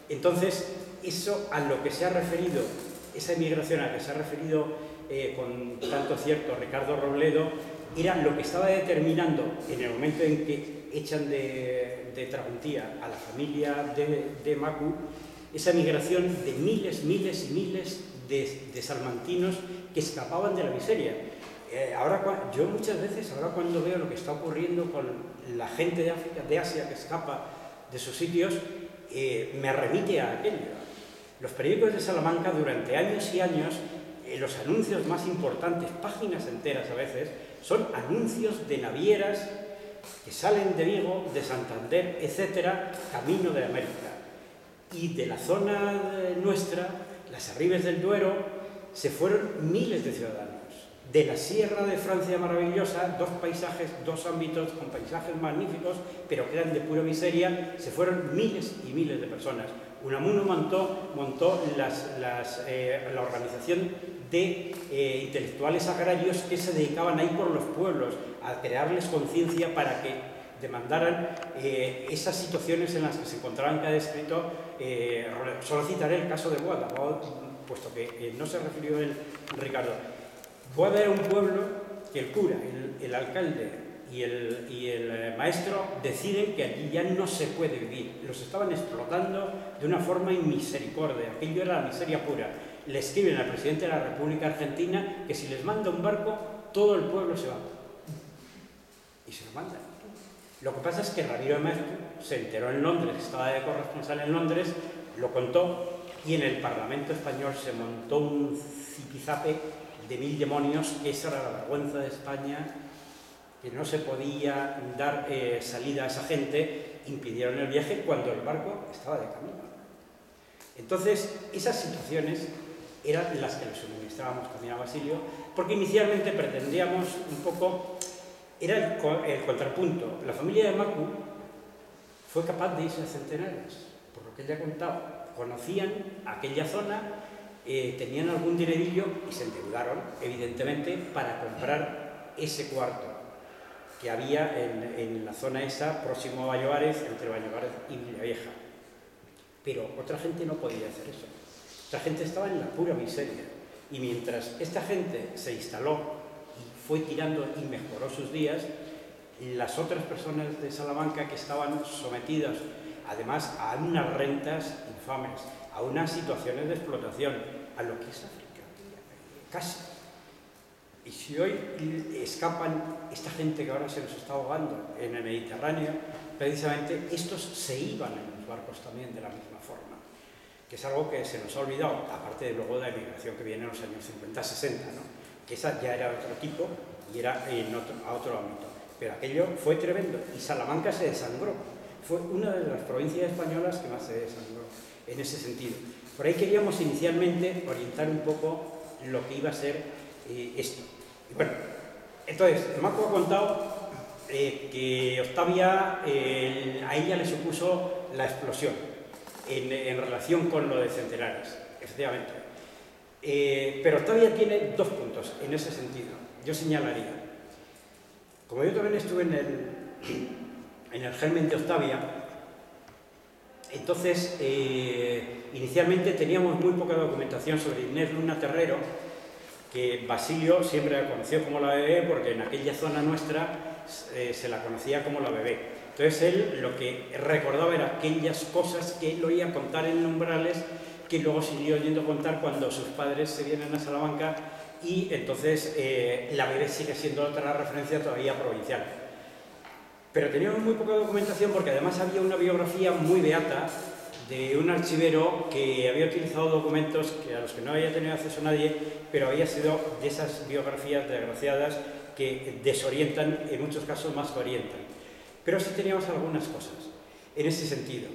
Entonces, eso a lo que se ha referido, esa emigración a la que se ha referido con tanto cierto Ricardo Robledo, era lo que estaba determinando en el momento en que echan de Traguntía a la familia de Macu, esa migración de miles y miles de salmantinos que escapaban de la miseria. Yo muchas veces, ahora cuando veo lo que está ocurriendo con la gente de África, de Asia, que escapa de sus sitios, me remite a aquello. Los periódicos de Salamanca, durante años y años, los anuncios más importantes, páginas enteras a veces, son anuncios de navieras que salen de Vigo, de Santander, etcétera, camino de América. Y de la zona nuestra, las Arribes del Duero, se fueron miles de ciudadanos. De la Sierra de Francia maravillosa, dos paisajes, dos ámbitos con paisajes magníficos, pero que eran de pura miseria, se fueron miles y miles de personas. Unamuno montó la organización de intelectuales agrarios que se dedicaban a ir por los pueblos, a crearles conciencia para que demandaran esas situaciones en las que se encontraban cada escrito. Solo citaré el caso de Boada, puesto que no se refirió él, Ricardo. Boada era un pueblo que el cura, el alcalde y el maestro deciden que allí ya no se puede vivir. Los estaban explotando de una forma inmisericordia. Aquello era la miseria pura. Le escriben al presidente de la República Argentina que si les manda un barco, todo el pueblo se va. Y se lo mandan. Lo que pasa es que Ramiro de Maeztu se enteró en Londres, estaba de corresponsal en Londres, lo contó, y en el Parlamento español se montó un zipizape de mil demonios, que esa era la vergüenza de España, que no se podía dar salida a esa gente, impidieron el viaje cuando el barco estaba de camino. Entonces, esas situaciones eran las que le suministrábamos también a Basilio, porque inicialmente pretendíamos un poco, era el contrapunto. La familia de Macu fue capaz de irse a Centenares, por lo que ella contaba. Conocían aquella zona, tenían algún dinerillo y se endeudaron, evidentemente, para comprar ese cuarto que había en la zona esa, próximo a Vallovares, entre Vallovares y Villavieja. Pero otra gente no podía hacer eso. Otra gente estaba en la pura miseria. Y mientras esta gente se instaló y fue tirando y mejoró sus días, las otras personas de Salamanca que estaban sometidas, además, a unas rentas infames, a unas situaciones de explotación, a lo que es África, casi. Y si hoy escapan esta gente que ahora se nos está ahogando en el Mediterráneo, precisamente estos se iban en los barcos también de la misma forma, que es algo que se nos ha olvidado, aparte de luego de la emigración que viene en los años 50-60, ¿no? Que esa ya era otro tipo y era a otro ámbito. Pero aquello fue tremendo y Salamanca se desangró. Fue una de las provincias españolas que más se desangró en ese sentido. Por ahí queríamos inicialmente orientar un poco lo que iba a ser esto. Y bueno, entonces, Macu ha contado que Octavia a ella le supuso la explosión en relación con lo de Centenares, efectivamente. Pero Octavia tiene dos puntos en ese sentido. Yo señalaría, como yo también estuve en el germen de Octavia, entonces inicialmente teníamos muy poca documentación sobre Inés Luna Terrero, que Basilio siempre la conoció como la bebé porque en aquella zona nuestra se la conocía como la bebé. Entonces él lo que recordaba era aquellas cosas que él oía contar en Umbrales, que luego siguió oyendo contar cuando sus padres se vienen a Salamanca, y entonces la bebé sigue siendo otra referencia todavía provincial. Pero teníamos muy poca documentación porque además había una biografía muy beata de un archivero que había utilizado documentos a los que no había tenido acceso nadie, pero había sido de esas biografías desgraciadas que desorientan, en muchos casos más que orientan. Pero sí teníamos algunas cosas en ese sentido.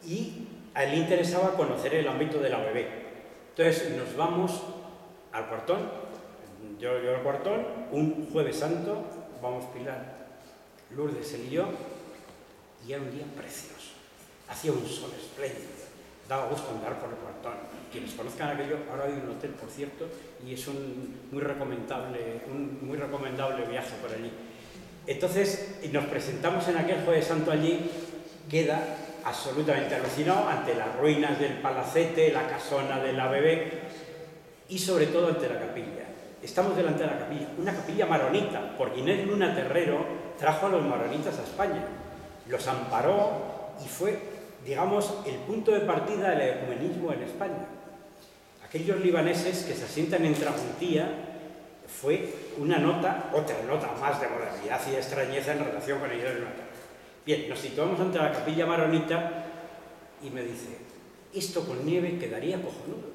Y a él le interesaba conocer el ámbito de la bebé. Entonces nos vamos al Cuartón, yo al Cuartón, un Jueves Santo, vamos Pilar, Lourdes, él y yo, y era un día precioso. Hacía un sol espléndido, daba gusto andar por el Cuartón. Quienes conozcan aquello, ahora hay un hotel, por cierto, y es un muy recomendable viaje por allí. Entonces nos presentamos en aquel Jueves Santo allí, queda absolutamente alucinado ante las ruinas del palacete, la casona de la bebé y sobre todo ante la capilla. Estamos delante de la capilla, una capilla maronita, porque Inés Luna Terrero trajo a los maronitas a España, los amparó y fue, digamos, el punto de partida del ecumenismo en España. Aquellos libaneses que se asientan en Tramuntía fue una nota, otra nota más de modernidad y de extrañeza en relación con Inés Luna Terrero. Bien, nos situamos ante la capilla maronita y me dice, esto con nieve quedaría cojonudo.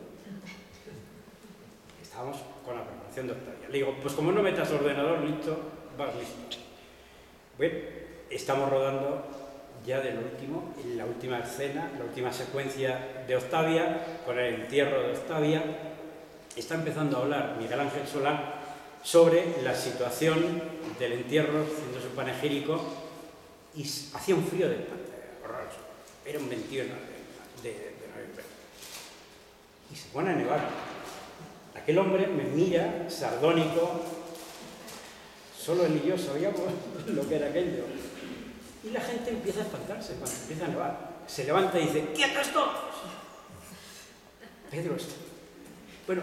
Estábamos con la preparación de Octavia. Le digo, pues como no metas ordenador, listo, vas listo. Bueno, estamos rodando ya de lo último, en la última escena, la última secuencia de Octavia, con el entierro de Octavia. Está empezando a hablar Miguel Ángel Solá sobre la situación del entierro, haciendo su panegírico, y hacía un frío de horroroso. Era un 21 de noviembre. Y se pone a nevar. Aquel hombre me mira, sardónico. Solo él y yo sabíamos lo que era aquello. Y la gente empieza a espantarse cuando empieza a nevar. Se levanta y dice, ¡quietos todos! Pedro está. Bueno,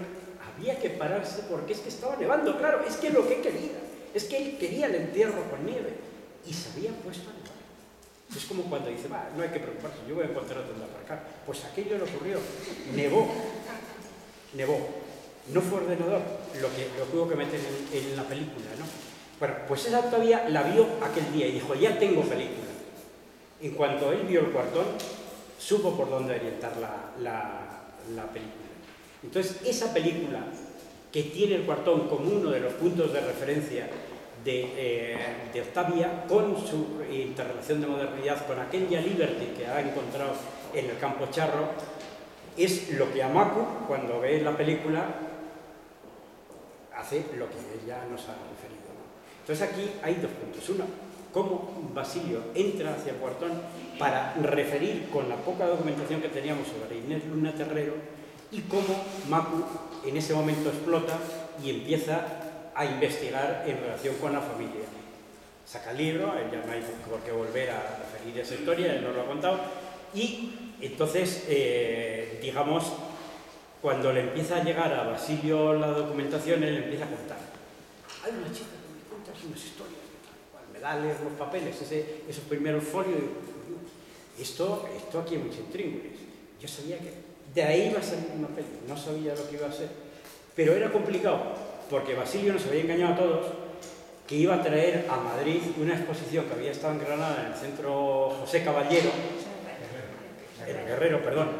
había que pararse porque es que estaba nevando, claro, es que lo que quería. Es que él quería el entierro con nieve. Y se había puesto a nevar. Es como cuando dice, va, no hay que preocuparse, yo voy a encontrar dónde aparcar. Pues aquello le ocurrió. Nevó. No fue ordenador lo que hubo que meter en la película, ¿no? Bueno, pues esa Octavia la vio aquel día y dijo, ya tengo película. En cuanto él vio el Cuartón, supo por dónde orientar la película. Entonces, esa película que tiene el Cuartón como uno de los puntos de referencia de Octavia, con su interrelación de modernidad, con aquella Liberty que ha encontrado en el Campo Charro, es lo que Amaku, cuando ve la película, hace lo que ella nos ha referido, ¿no? Entonces aquí hay dos puntos. Uno, cómo Basilio entra hacia el Cuartón para referir con la poca documentación que teníamos sobre Inés Luna Terrero, y cómo Macu en ese momento explota y empieza a investigar en relación con la familia. Saca el libro, ya no hay por qué volver a referir esa historia, él nos lo ha contado, y entonces, digamos, cuando le empieza a llegar a Basilio la documentación, él empieza a contar. Hay una chica que me cuenta unas historias, me da a leer los papeles, esos primeros folios, y digo, esto aquí hay mucho intríngulis. Yo sabía que de ahí iba a salir una peli, no sabía lo que iba a ser, pero era complicado, porque Basilio nos había engañado a todos, que iba a traer a Madrid una exposición que había estado en Granada, en el Centro José Caballero, en el Guerrero, perdón,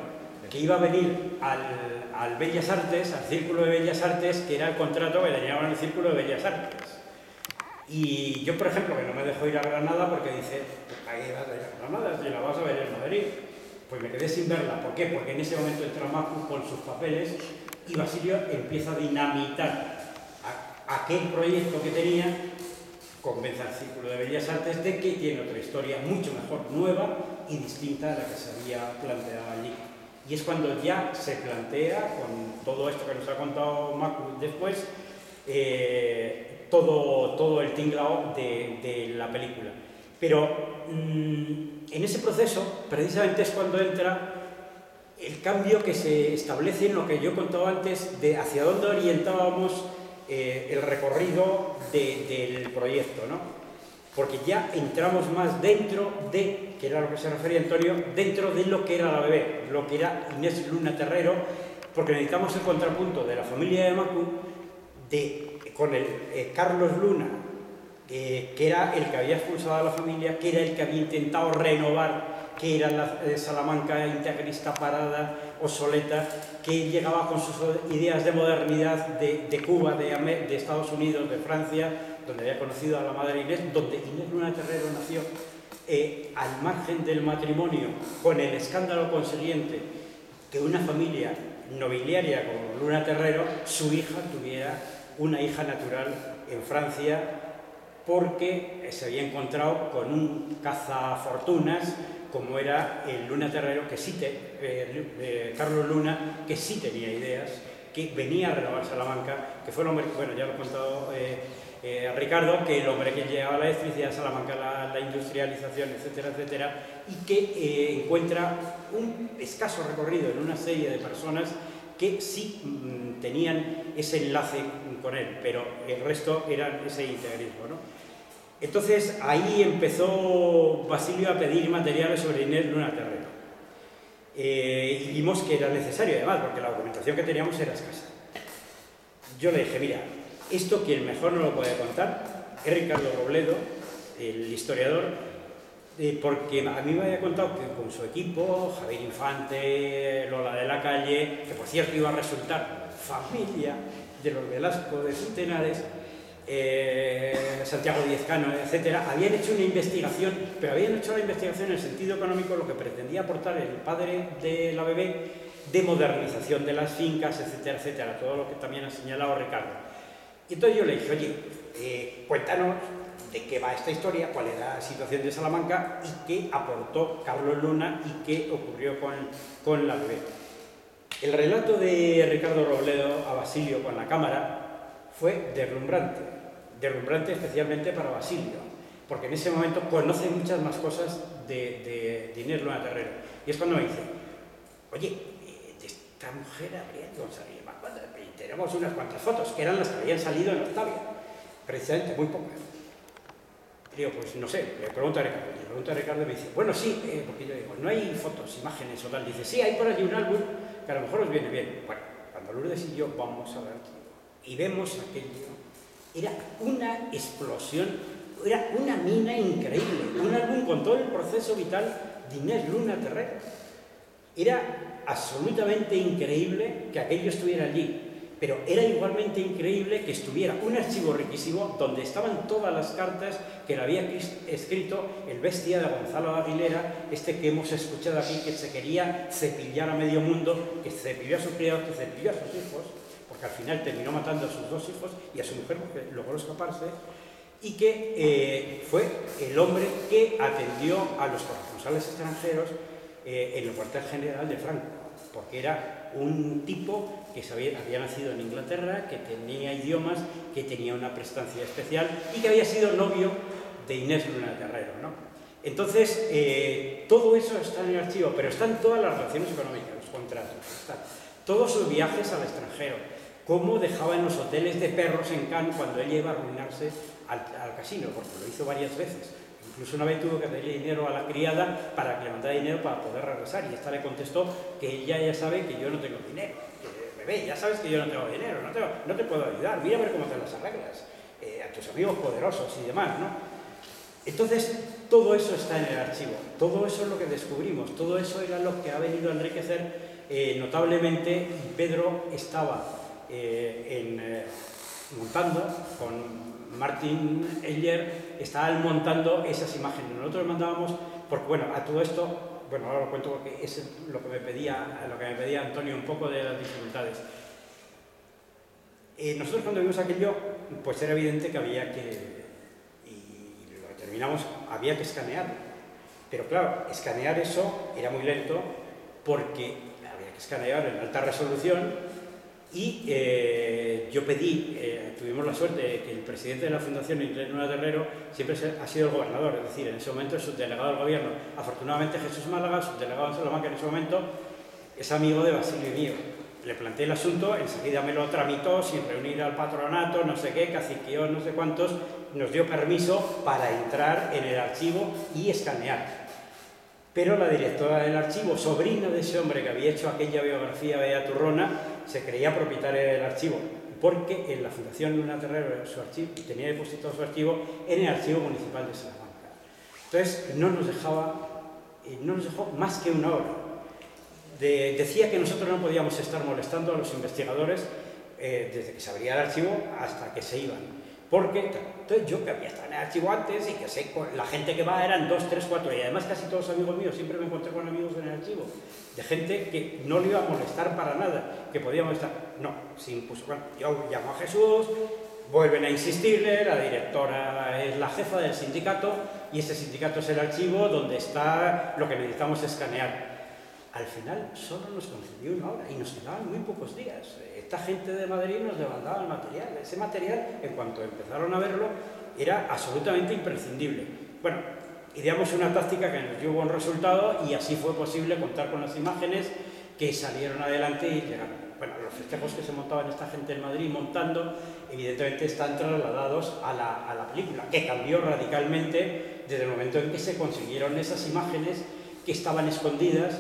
que iba a venir al Bellas Artes, al Círculo de Bellas Artes, que era el contrato que tenía con el Círculo de Bellas Artes. Y yo, por ejemplo, que no me dejó ir a Granada porque dice, ahí vas a ir a Granada, si la vas a ver en Madrid. Pues me quedé sin verla. ¿Por qué? Porque en ese momento entra Macu con sus papeles y Basilio empieza a dinamitar aquel proyecto que tenía, convence al Círculo de Bellas Artes de que tiene otra historia mucho mejor, nueva, y distinta a la que se había planteado allí. Y es cuando ya se plantea, con todo esto que nos ha contado Macu después, todo el tinglao de la película. Pero en ese proceso, precisamente es cuando entra el cambio que se establece en lo que yo he contado antes de hacia dónde orientábamos el recorrido del proyecto, ¿no? Porque ya entramos más dentro de, que era lo que se refería Antonio, dentro de lo que era la bebé, lo que era Inés Luna Terrero, porque necesitamos el contrapunto de la familia de Macu con el Carlos Luna, que era el que había expulsado a la familia, que era el que había intentado renovar, que era la Salamanca integrista parada, obsoleta, que llegaba con sus ideas de modernidad de Cuba, de Estados Unidos, de Francia, donde había conocido a la madre Inés, donde Inés Luna Terrero nació, al margen del matrimonio, con el escándalo consiguiente que una familia nobiliaria como Luna Terrero, su hija tuviera una hija natural en Francia, porque se había encontrado con un cazafortunas como era el Luna Terrero, que sí Carlos Luna, que sí tenía ideas, que venía a renovar Salamanca, que fue el hombre, bueno, ya lo he contado Ricardo, que el hombre que llevaba la electricidad a Salamanca, la industrialización, etcétera, etcétera, y que encuentra un escaso recorrido en una serie de personas que sí tenían ese enlace con él, pero el resto era ese integrismo, ¿no? Entonces ahí empezó Basilio a pedir materiales sobre Inés Luna Terrero. Y vimos que era necesario, además, porque la documentación que teníamos era escasa. Yo le dije, mira, esto quien mejor no lo puede contar es Ricardo Robledo, el historiador, porque a mí me había contado que con su equipo, Javier Infante, Lola de la Calle, que por cierto iba a resultar familia de los Velasco de Centenares, Santiago Diezcano, etcétera, habían hecho una investigación, pero habían hecho la investigación en el sentido económico, lo que pretendía aportar el padre de la bebé, de modernización de las fincas, etcétera, etcétera, todo lo que también ha señalado Ricardo. Y entonces yo le dije, oye, cuéntanos de qué va esta historia, cuál era la situación de Salamanca y qué aportó Carlos Luna y qué ocurrió con la bebé. El relato de Ricardo Robledo a Basilio con la cámara fue derrumbrante especialmente para Basilio, porque en ese momento conoce muchas más cosas de Inés Luna Terrero. Y es cuando me dice, oye, de esta mujer habría que salir más cuantas, y tenemos unas cuantas fotos, que eran las que habían salido en Octavia, precisamente, muy pocas. Y digo, pues no sé, le pregunto a Ricardo, y me dice, bueno, sí, porque yo digo, no hay fotos, imágenes o tal. Dice, sí, hay por allí un álbum que a lo mejor os viene bien. Bueno, cuando Lourdes y yo vamos a ver y vemos aquello, era una explosión, era una mina increíble, un álbum con todo el proceso vital de Inés Luna Terrero. Era absolutamente increíble que aquello estuviera allí, pero era igualmente increíble que estuviera un archivo riquísimo donde estaban todas las cartas que le había escrito el bestia de Gonzalo Aguilera, este que hemos escuchado aquí, que se quería cepillar a medio mundo, que cepilló a sus criados, que cepilló a sus hijos, porque al final terminó matando a sus dos hijos y a su mujer porque logró escaparse, y que fue el hombre que atendió a los corresponsales extranjeros en el cuartel general de Franco, porque era un tipo que había nacido en Inglaterra, que tenía idiomas, que tenía una prestancia especial y que había sido novio de Inés Luna Terrero, ¿no? Entonces, todo eso está en el archivo, pero están todas las relaciones económicas, los contratos, están todos sus viajes al extranjero, cómo dejaba en los hoteles de perros en Cannes cuando él iba a arruinarse al casino, porque lo hizo varias veces. Incluso una vez tuvo que pedirle dinero a la criada para que le mandara dinero para poder regresar, y esta le contestó que ella ya sabe que yo no tengo dinero. Que, bebé, ya sabes que yo no tengo dinero, no te puedo ayudar, mira a ver cómo te las arreglas, a tus amigos poderosos y demás, ¿no? Entonces, todo eso está en el archivo, todo eso es lo que descubrimos, todo eso era lo que ha venido a enriquecer notablemente. Pedro estaba montando con Martin Heller, estaban montando esas imágenes. Nosotros mandábamos, porque bueno, a todo esto, bueno, ahora lo cuento porque es lo que me pedía Antonio un poco de las dificultades. Nosotros cuando vimos aquello, pues era evidente que había que, y lo terminamos, había que escanearlo. Pero claro, escanear eso era muy lento porque había que escanear en alta resolución y yo pedí, tuvimos la suerte de que el presidente de la Fundación Inés Luna Terrero siempre ha sido el gobernador, es decir, en ese momento el subdelegado del gobierno. Afortunadamente Jesús Málaga, subdelegado en Salamanca en ese momento, es amigo de Basilio y mío. Le planteé el asunto, enseguida me lo tramitó sin reunir al patronato, no sé qué, caciqueó, no sé cuántos, nos dio permiso para entrar en el archivo y escanear. Pero la directora del archivo, sobrina de ese hombre que había hecho aquella biografía Bea Turrona, se creía propietaria del archivo, porque en la Fundación Luna Terrero su archivo, tenía depositado su archivo en el Archivo Municipal de Salamanca. Entonces no nos dejó más que una hora. Decía que nosotros no podíamos estar molestando a los investigadores desde que se abría el archivo hasta que se iban. Porque entonces yo que había estado en el archivo antes y que sé, la gente que va eran 2, 3, 4 y además casi todos amigos míos, siempre me encontré con amigos en el archivo, de gente que no le iba a molestar para nada, que podíamos estar. No, se impuso. Bueno, yo llamo a Jesús, vuelven a insistirle, la directora es la jefa del sindicato y ese sindicato es el archivo donde está lo que necesitamos escanear. Al final solo nos concedió una hora y nos quedaban muy pocos días. Esta gente de Madrid nos demandaba el material. Ese material, en cuanto empezaron a verlo, era absolutamente imprescindible. Bueno, ideamos una táctica que nos dio buen resultado y así fue posible contar con las imágenes que salieron adelante y llegaron. Bueno, los festejos que se montaban esta gente en Madrid montando, evidentemente están trasladados a la película, que cambió radicalmente desde el momento en que se consiguieron esas imágenes que estaban escondidas,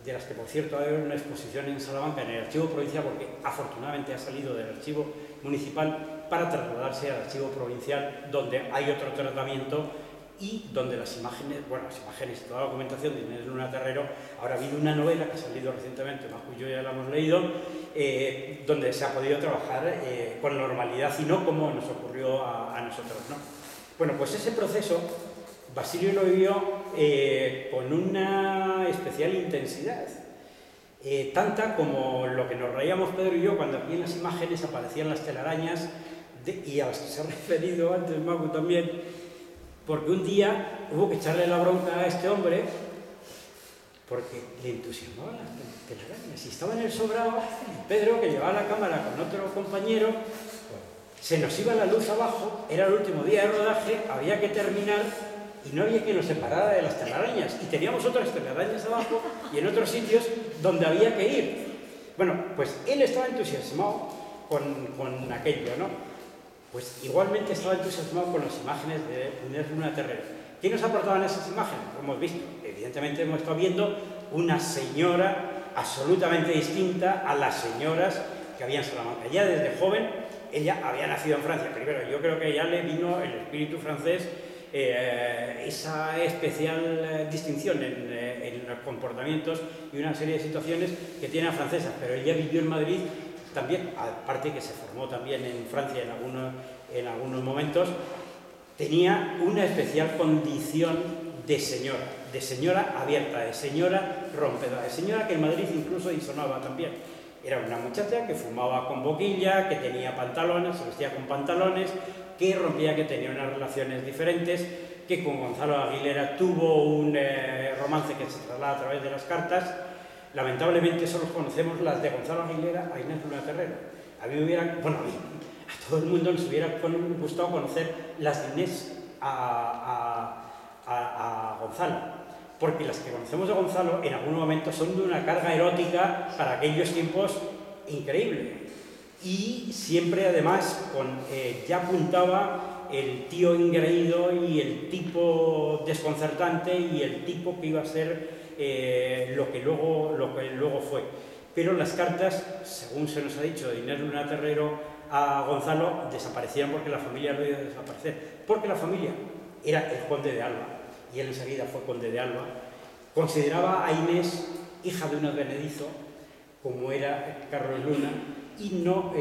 de las que, por cierto, hay una exposición en Salamanca, en el Archivo Provincial, porque afortunadamente ha salido del Archivo Municipal para trasladarse al Archivo Provincial, donde hay otro tratamiento y donde las imágenes, bueno, las imágenes y toda la documentación de Inés Luna Terrero. Ahora ha habido una novela que ha salido recientemente, Majo y yo ya la hemos leído, donde se ha podido trabajar con normalidad y no como nos ocurrió a nosotros, ¿no? Bueno, pues ese proceso Basilio lo vivió con una especial intensidad, tanta como lo que nos reíamos Pedro y yo cuando aquí en las imágenes aparecían las telarañas y a las que se ha referido antes Mago también, porque un día hubo que echarle la bronca a este hombre porque le entusiasmaban las telarañas y estaba en el sobrado. Pedro, que llevaba la cámara con otro compañero, se nos iba la luz abajo, era el último día de rodaje, había que terminar y no había que nos separara de las telarañas y teníamos otras telarañas abajo y en otros sitios donde había que ir. Bueno, pues él estaba entusiasmado con aquello, ¿no? Pues igualmente estaba entusiasmado con las imágenes de Inés Luna Terrero. ¿Qué nos aportaban esas imágenes? Lo hemos visto. Evidentemente hemos estado viendo una señora absolutamente distinta a las señoras que había en Salamanca. Ya desde joven, ella había nacido en Francia. Primero, yo creo que ya le vino el espíritu francés, esa especial distinción en los comportamientos y una serie de situaciones que tiene a francesas, pero ella vivió en Madrid también, aparte que se formó también en Francia en algunos momentos, tenía una especial condición de señora abierta, de señora rompedora, de señora que en Madrid incluso disonaba también. Era una muchacha que fumaba con boquilla, que tenía pantalones, se vestía con pantalones, que rompía, que tenía unas relaciones diferentes, que con Gonzalo Aguilera tuvo un romance que se traslada a través de las cartas. Lamentablemente solo conocemos las de Gonzalo Aguilera a Inés Luna Terrero. A mí me hubiera, bueno, a todo el mundo nos hubiera gustado conocer las de Inés a Gonzalo, porque las que conocemos de Gonzalo en algún momento son de una carga erótica para aquellos tiempos increíble. Y siempre además ya apuntaba el tío ingreído y el tipo desconcertante y el tipo que iba a ser lo que luego fue. Pero las cartas, según se nos ha dicho de Inés Luna Terrero a Gonzalo, desaparecieron porque la familia lo iba a desaparecer. Porque la familia era el conde de Alba, y él enseguida fue conde de Alba. Consideraba a Inés hija de un advenedizo, como era Carlos Luna, y no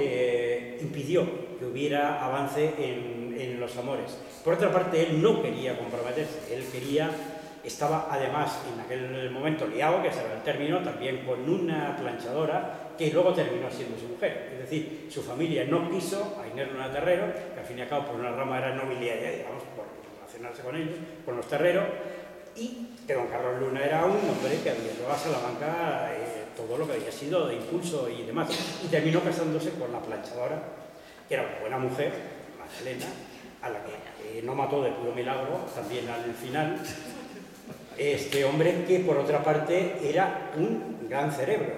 impidió que hubiera avance en los amores. Por otra parte, él no quería comprometerse, estaba además en aquel momento liado, que será el término, también con una planchadora que luego terminó siendo su mujer. Es decir, su familia no quiso a Inés Luna Terrero, que al fin y al cabo por una rama era nobiliaria, digamos, por relacionarse con ellos, con los Terreros, y que don Carlos Luna era un hombre que había llevado a Salamanca todo lo que había sido de impulso y demás, y terminó casándose con la planchadora, que era una buena mujer, Magdalena, a la que no mató de puro milagro, también al final, este hombre que por otra parte era un gran cerebro,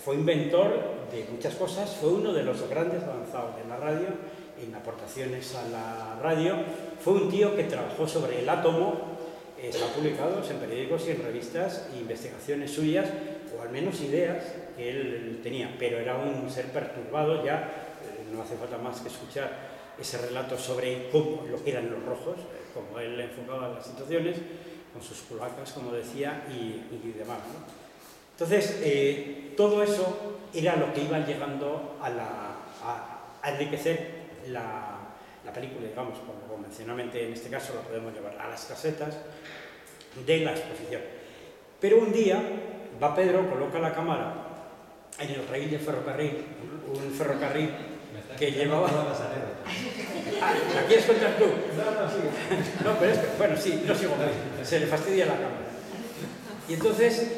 fue inventor de muchas cosas, fue uno de los grandes avanzados en la radio, en aportaciones a la radio, fue un tío que trabajó sobre el átomo, están publicados en periódicos y en revistas investigaciones suyas, o al menos ideas que él tenía, pero era un ser perturbado ya, no hace falta más que escuchar ese relato sobre cómo, lo que eran los rojos, cómo él enfocaba las situaciones, con sus cloacas, como decía, y demás, ¿no? Entonces, todo eso era lo que iba llegando a enriquecer la película, digamos, como convencionalmente en este caso lo podemos llevar a las casetas de la exposición. Pero un día va Pedro, coloca la cámara en el raíl del ferrocarril, un ferrocarril que llevaba... ¿La quieres contar tú? No, sí. No, pero es que, bueno, sí, no sigo más. Se le fastidia la cámara. Y entonces,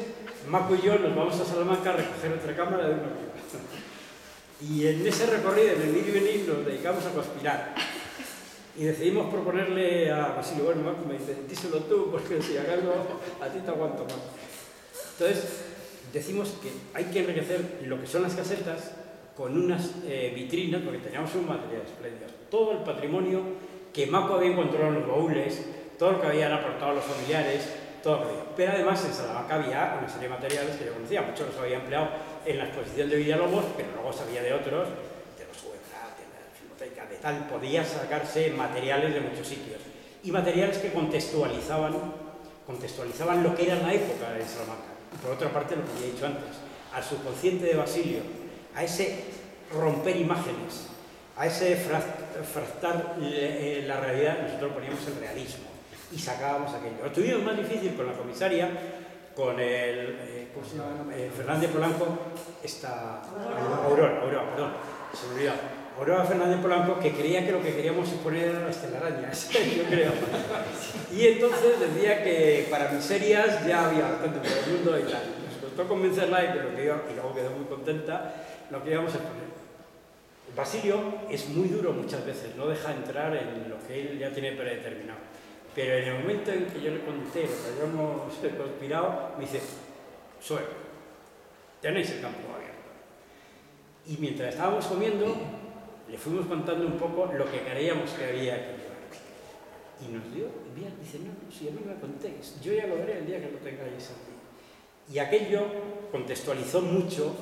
Maco y yo nos vamos a Salamanca a recoger otra cámara de una amiga. Y en ese recorrido, en el ir y venir, nos dedicamos a conspirar. Y decidimos proponerle a Basilio, bueno, Maco, me dice, díselo tú, porque si acaso a ti te aguanto más. Entonces, decimos que hay que enriquecer lo que son las casetas con unas vitrinas, porque teníamos un material espléndido. Todo el patrimonio que Maco había encontrado en los baúles, todo lo que habían aportado los familiares, todo lo que había. Pero además en Salamanca había una serie de materiales que yo conocía, muchos los había empleado en la exposición de Villalobos, pero luego sabía de otros, de los Huebra, de la Filmoteca, de tal, podía sacarse materiales de muchos sitios. Y materiales que contextualizaban lo que era la época de Salamanca. Y por otra parte, lo que había dicho antes, al subconsciente de Basilio, a ese romper imágenes, a ese fractar la realidad, nosotros poníamos el realismo y sacábamos aquello. Lo tuvimos más difícil con la comisaria, con el Fernández Polanco, Aurora, perdón, se me olvidó. Aurora Fernández Polanco, que creía que lo que queríamos exponer eran las telarañas, yo creo. Y entonces decía que para miserias ya había bastante por el mundo y tal. Nos costó convencerla de que lo que iba, y luego quedó muy contenta, lo que íbamos a exponer. Basilio es muy duro muchas veces, no deja entrar en lo que él ya tiene predeterminado. Pero en el momento en que yo le conté lo que habíamos conspirado, me dice, suegro, tenéis el campo abierto. Y mientras estábamos comiendo, le fuimos contando un poco lo que creíamos que había que llevar. Y nos dio, bien, dice, no, si a mí me contéis, yo ya lo veré el día que lo tengáis aquí. Y aquello contextualizó mucho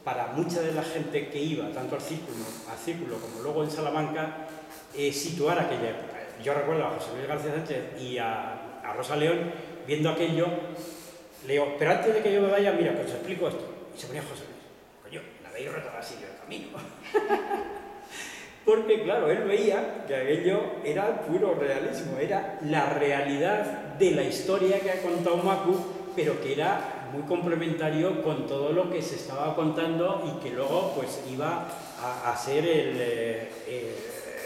para mucha de la gente que iba, tanto al círculo como luego en Salamanca, situar aquella época. Yo recuerdo a José Luis García Sánchez y a Rosa León viendo aquello, le digo, pero antes de que yo me vaya, mira, que os explico esto. Y se ponía José Luis, coño, la habéis roto así el camino. Porque, claro, él veía que aquello era puro realismo, era la realidad de la historia que ha contado Macu, pero que era muy complementario con todo lo que se estaba contando y que luego pues iba a ser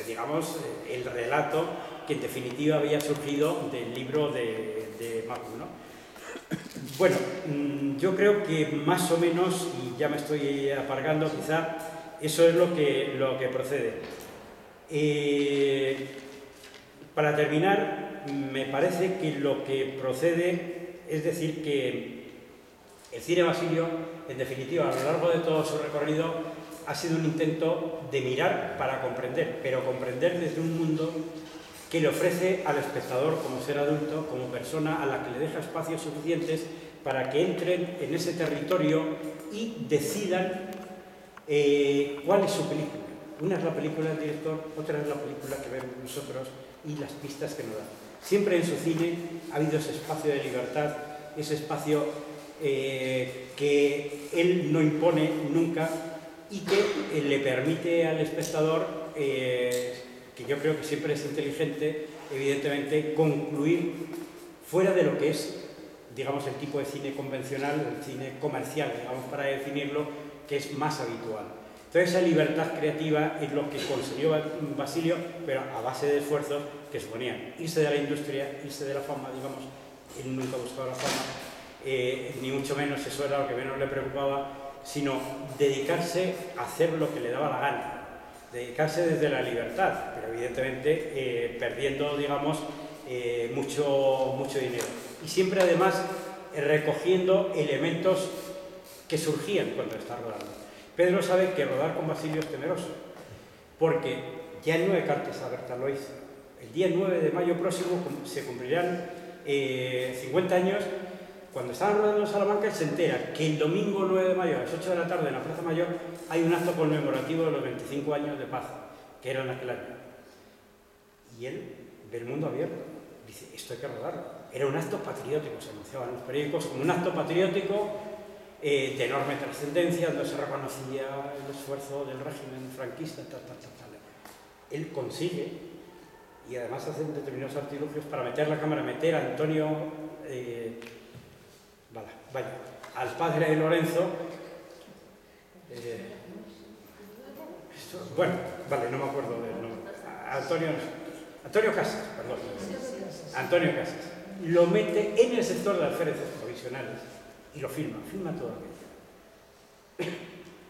digamos, el relato que en definitiva había surgido del libro de Macu, ¿no? Bueno, yo creo que más o menos, y ya me estoy aparcando quizá, eso es lo que procede. Para terminar, me parece que lo que procede es decir que el cine Basilio, en definitiva, a lo largo de todo su recorrido, ha sido un intento de mirar para comprender, pero comprender desde un mundo que le ofrece al espectador como ser adulto, como persona a la que le deja espacios suficientes para que entren en ese territorio y decidan cuál es su película. Una es la película del director, otra es la película que vemos nosotros y las pistas que nos dan. Siempre en su cine ha habido ese espacio de libertad, ese espacio que él no impone nunca y que le permite al espectador, que yo creo que siempre es inteligente, evidentemente, concluir fuera de lo que es, digamos, el tipo de cine convencional, el cine comercial, digamos, para definirlo, que es más habitual. Entonces, esa libertad creativa es lo que consiguió Basilio, pero a base de esfuerzos que suponían irse de la industria, irse de la fama, digamos, él nunca buscaba la fama, ni mucho menos eso era lo que menos le preocupaba, sino dedicarse a hacer lo que le daba la gana, dedicarse desde la libertad, pero evidentemente perdiendo, digamos, mucho dinero. Y siempre además recogiendo elementos que surgían cuando está rodando. Pedro sabe que rodar con Basilio es temeroso, porque ya en 9 cartas a Berta lo hizo. El día 9 de mayo próximo se cumplirán 50 años. Cuando estaban rodando en Salamanca, se entera que el domingo 9 de mayo a las 8 de la tarde en la Plaza Mayor hay un acto conmemorativo de los 25 años de paz, que eran aquel año. Y él ve el mundo abierto. Dice, esto hay que rodarlo. Era un acto patriótico, se anunciaba en los periódicos como un acto patriótico de enorme trascendencia, donde se reconocía el esfuerzo del régimen franquista, tal. Él consigue, y además hacen determinados artilugios para meter la cámara, meter a Antonio, al padre de Lorenzo, no me acuerdo del nombre, Antonio Casas, perdón. Antonio Casas. Lo mete en el sector de alféreces provisionales y lo filma todo aquello.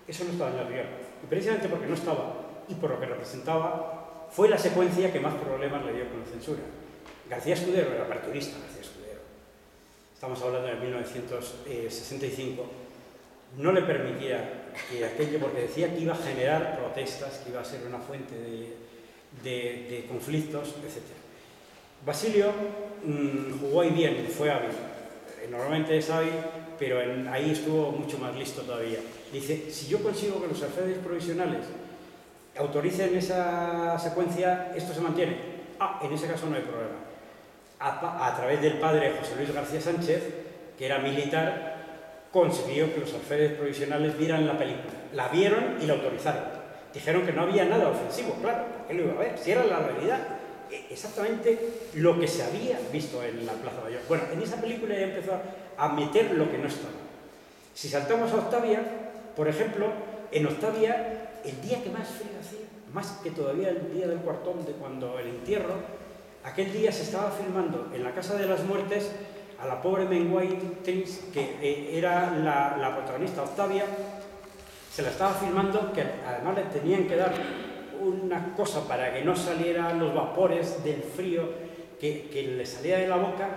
Eso no estaba en la guión. Y precisamente porque no estaba y por lo que representaba, fue la secuencia que más problemas le dio con la censura. García Escudero era aperturista, estamos hablando de 1965, no le permitía que aquello, porque decía que iba a generar protestas, que iba a ser una fuente de conflictos, etc. Basilio jugó ahí bien, fue hábil. Normalmente es hábil, pero ahí estuvo mucho más listo todavía. Dice, si yo consigo que los alféreces provisionales autoricen esa secuencia, esto se mantiene. En ese caso no hay problema. A través del padre José Luis García Sánchez, que era militar, consiguió que los alféreces provisionales vieran la película. La vieron y la autorizaron. Dijeron que no había nada ofensivo, claro, ¿por qué lo iba a ver? Si era la realidad, exactamente lo que se había visto en la Plaza Mayor. Bueno, en esa película ya empezó a meter lo que no estaba. Si saltamos a Octavia, por ejemplo, en Octavia, el día que más frío hacía, más que todavía el día del Cuartón, de cuando el entierro, aquel día se estaba filmando en la Casa de las Muertes a la pobre Menguay Trins, que era la protagonista Octavia. Se la estaba filmando, que además le tenían que dar una cosa para que no salieran los vapores del frío que le salía de la boca,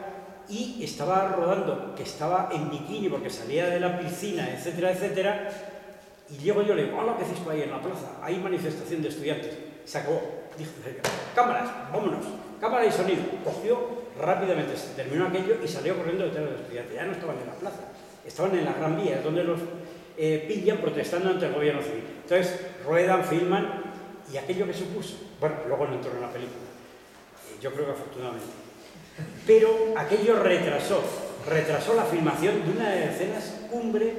y estaba rodando, que estaba en bikini porque salía de la piscina, etcétera, etcétera. Y llego yo y le digo, hola, ¿qué hacéis por ahí en la plaza? Hay manifestación de estudiantes. Se acabó. Dijo, cámaras, vámonos, cámara y sonido. Cogió rápidamente, se terminó aquello y salió corriendo detrás de los estudiantes. Ya no estaban en la plaza, estaban en la Gran Vía, donde los pillan protestando ante el gobierno civil. Entonces, ruedan, filman, y aquello que supuso, bueno, luego no entró en la película, yo creo que afortunadamente, pero aquello retrasó la filmación de una de las escenas cumbre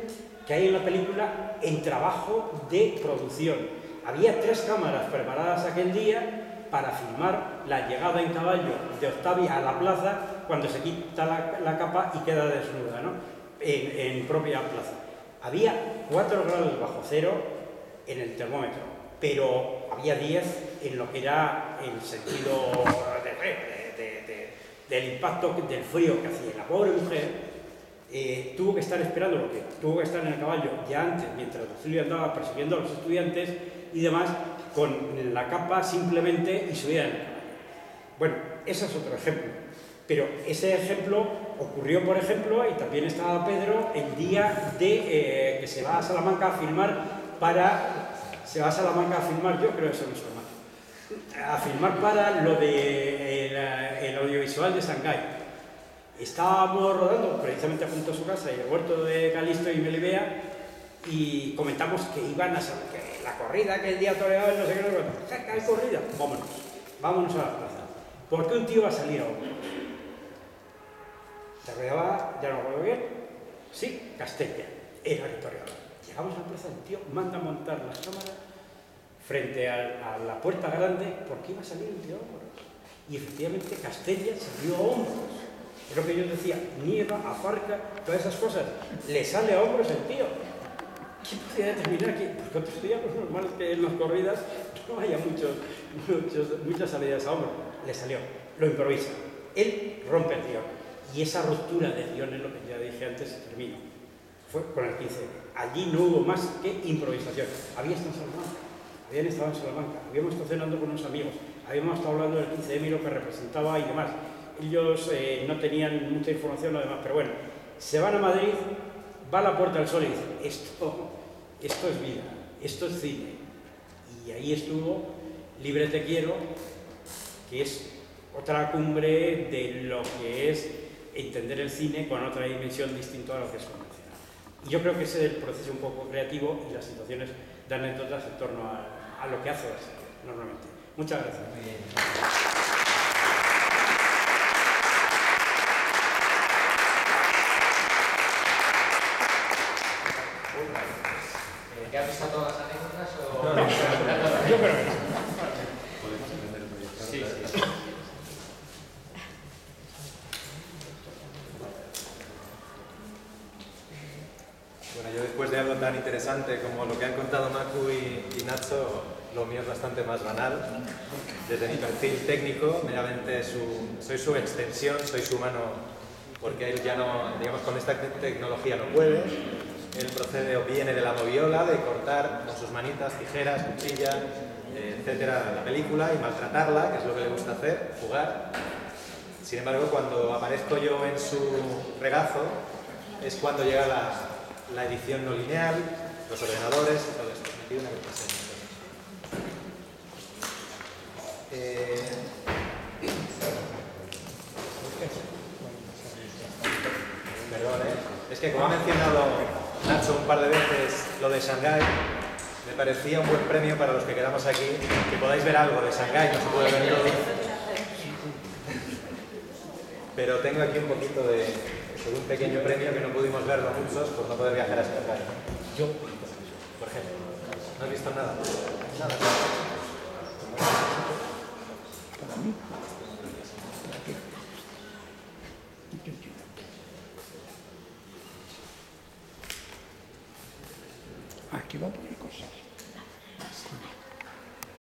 que hay en la película en trabajo de producción. Había 3 cámaras preparadas aquel día para filmar la llegada en caballo de Octavia a la plaza cuando se quita la capa y queda desnuda, ¿no? En propia plaza. Había 4 grados bajo cero en el termómetro, pero había 10 en lo que era el sentido del impacto del frío que hacía. La pobre mujer tuvo que estar esperando, porque tuvo que estar en el caballo ya antes, mientras Basilio andaba persiguiendo a los estudiantes y demás, con la capa simplemente y subida en el caballo. Bueno, ese es otro ejemplo. Pero ese ejemplo ocurrió, por ejemplo, y también estaba Pedro, el día de que se va a Salamanca a filmar yo creo que eso no es formato, a filmar para lo de el audiovisual de Shanghái. Estábamos rodando precisamente junto a su casa, en el huerto de Calisto y Melibea, y comentamos que iban a saber que la corrida, que el día toreado, no sé qué, hay corrida, vámonos a la plaza. ¿Por qué un tío va a salir a hombros? Terreaba, ya no me acuerdo bien, sí, Castella, era Victoria. Llegamos a la plaza, el tío manda a montar las cámaras frente a la puerta grande, porque iba a salir un tío a hombros. Y efectivamente Castella salió a hombros. Es lo que yo decía, nieva, aparca, todas esas cosas. Le sale a hombros el tío. ¿Quién podría determinar aquí? Porque otros días lo normal es que en las corridas no haya muchas salidas a hombros. Le salió, lo improvisa. Él rompe el tío. Y esa ruptura de guiones, lo que ya dije antes, se terminó. Fue con el 15. Allí no hubo más que improvisación. Habían estado en Salamanca, habíamos estado cenando con unos amigos, habíamos estado hablando del 15M y lo que representaba y demás. Ellos no tenían mucha información, además, pero bueno, se van a Madrid, va a la Puerta del Sol y dice, esto es vida, esto es cine. Y ahí estuvo Libre te quiero, que es otra cumbre de lo que es entender el cine con otra dimensión distinta a lo que es convencional. Y yo creo que ese es el proceso un poco creativo y las situaciones de anécdotas en torno a lo que hace la serie, normalmente. Muchas gracias. Muy bien. ¿Ya has visto todas las anécdotas o...? No, yo creo que sí. Sí. Bueno, yo después de algo tan interesante como lo que han contado Maku y Nacho, lo mío es bastante más banal. Desde mi perfil técnico, meramente soy su extensión, soy su mano, porque él ya no, digamos, con esta tecnología no puede. Él procede o viene de la moviola, de cortar con sus manitas, tijeras, cuchilla, etcétera, la película y maltratarla, que es lo que le gusta hacer, jugar. Sin embargo, cuando aparezco yo en su regazo, es cuando llega la edición no lineal, los ordenadores y todo esto. Me pido una contraseña. Perdón, es que como ha mencionado Nacho un par de veces lo de Shanghái, me parecía un buen premio para los que quedamos aquí, que podáis ver algo de Shanghái, no se puede ver todo. Pero tengo aquí un poquito de un pequeño premio que no pudimos verlo muchos por no poder viajar a Shanghái. Yo, por ejemplo, ¿no has visto nada? Nada.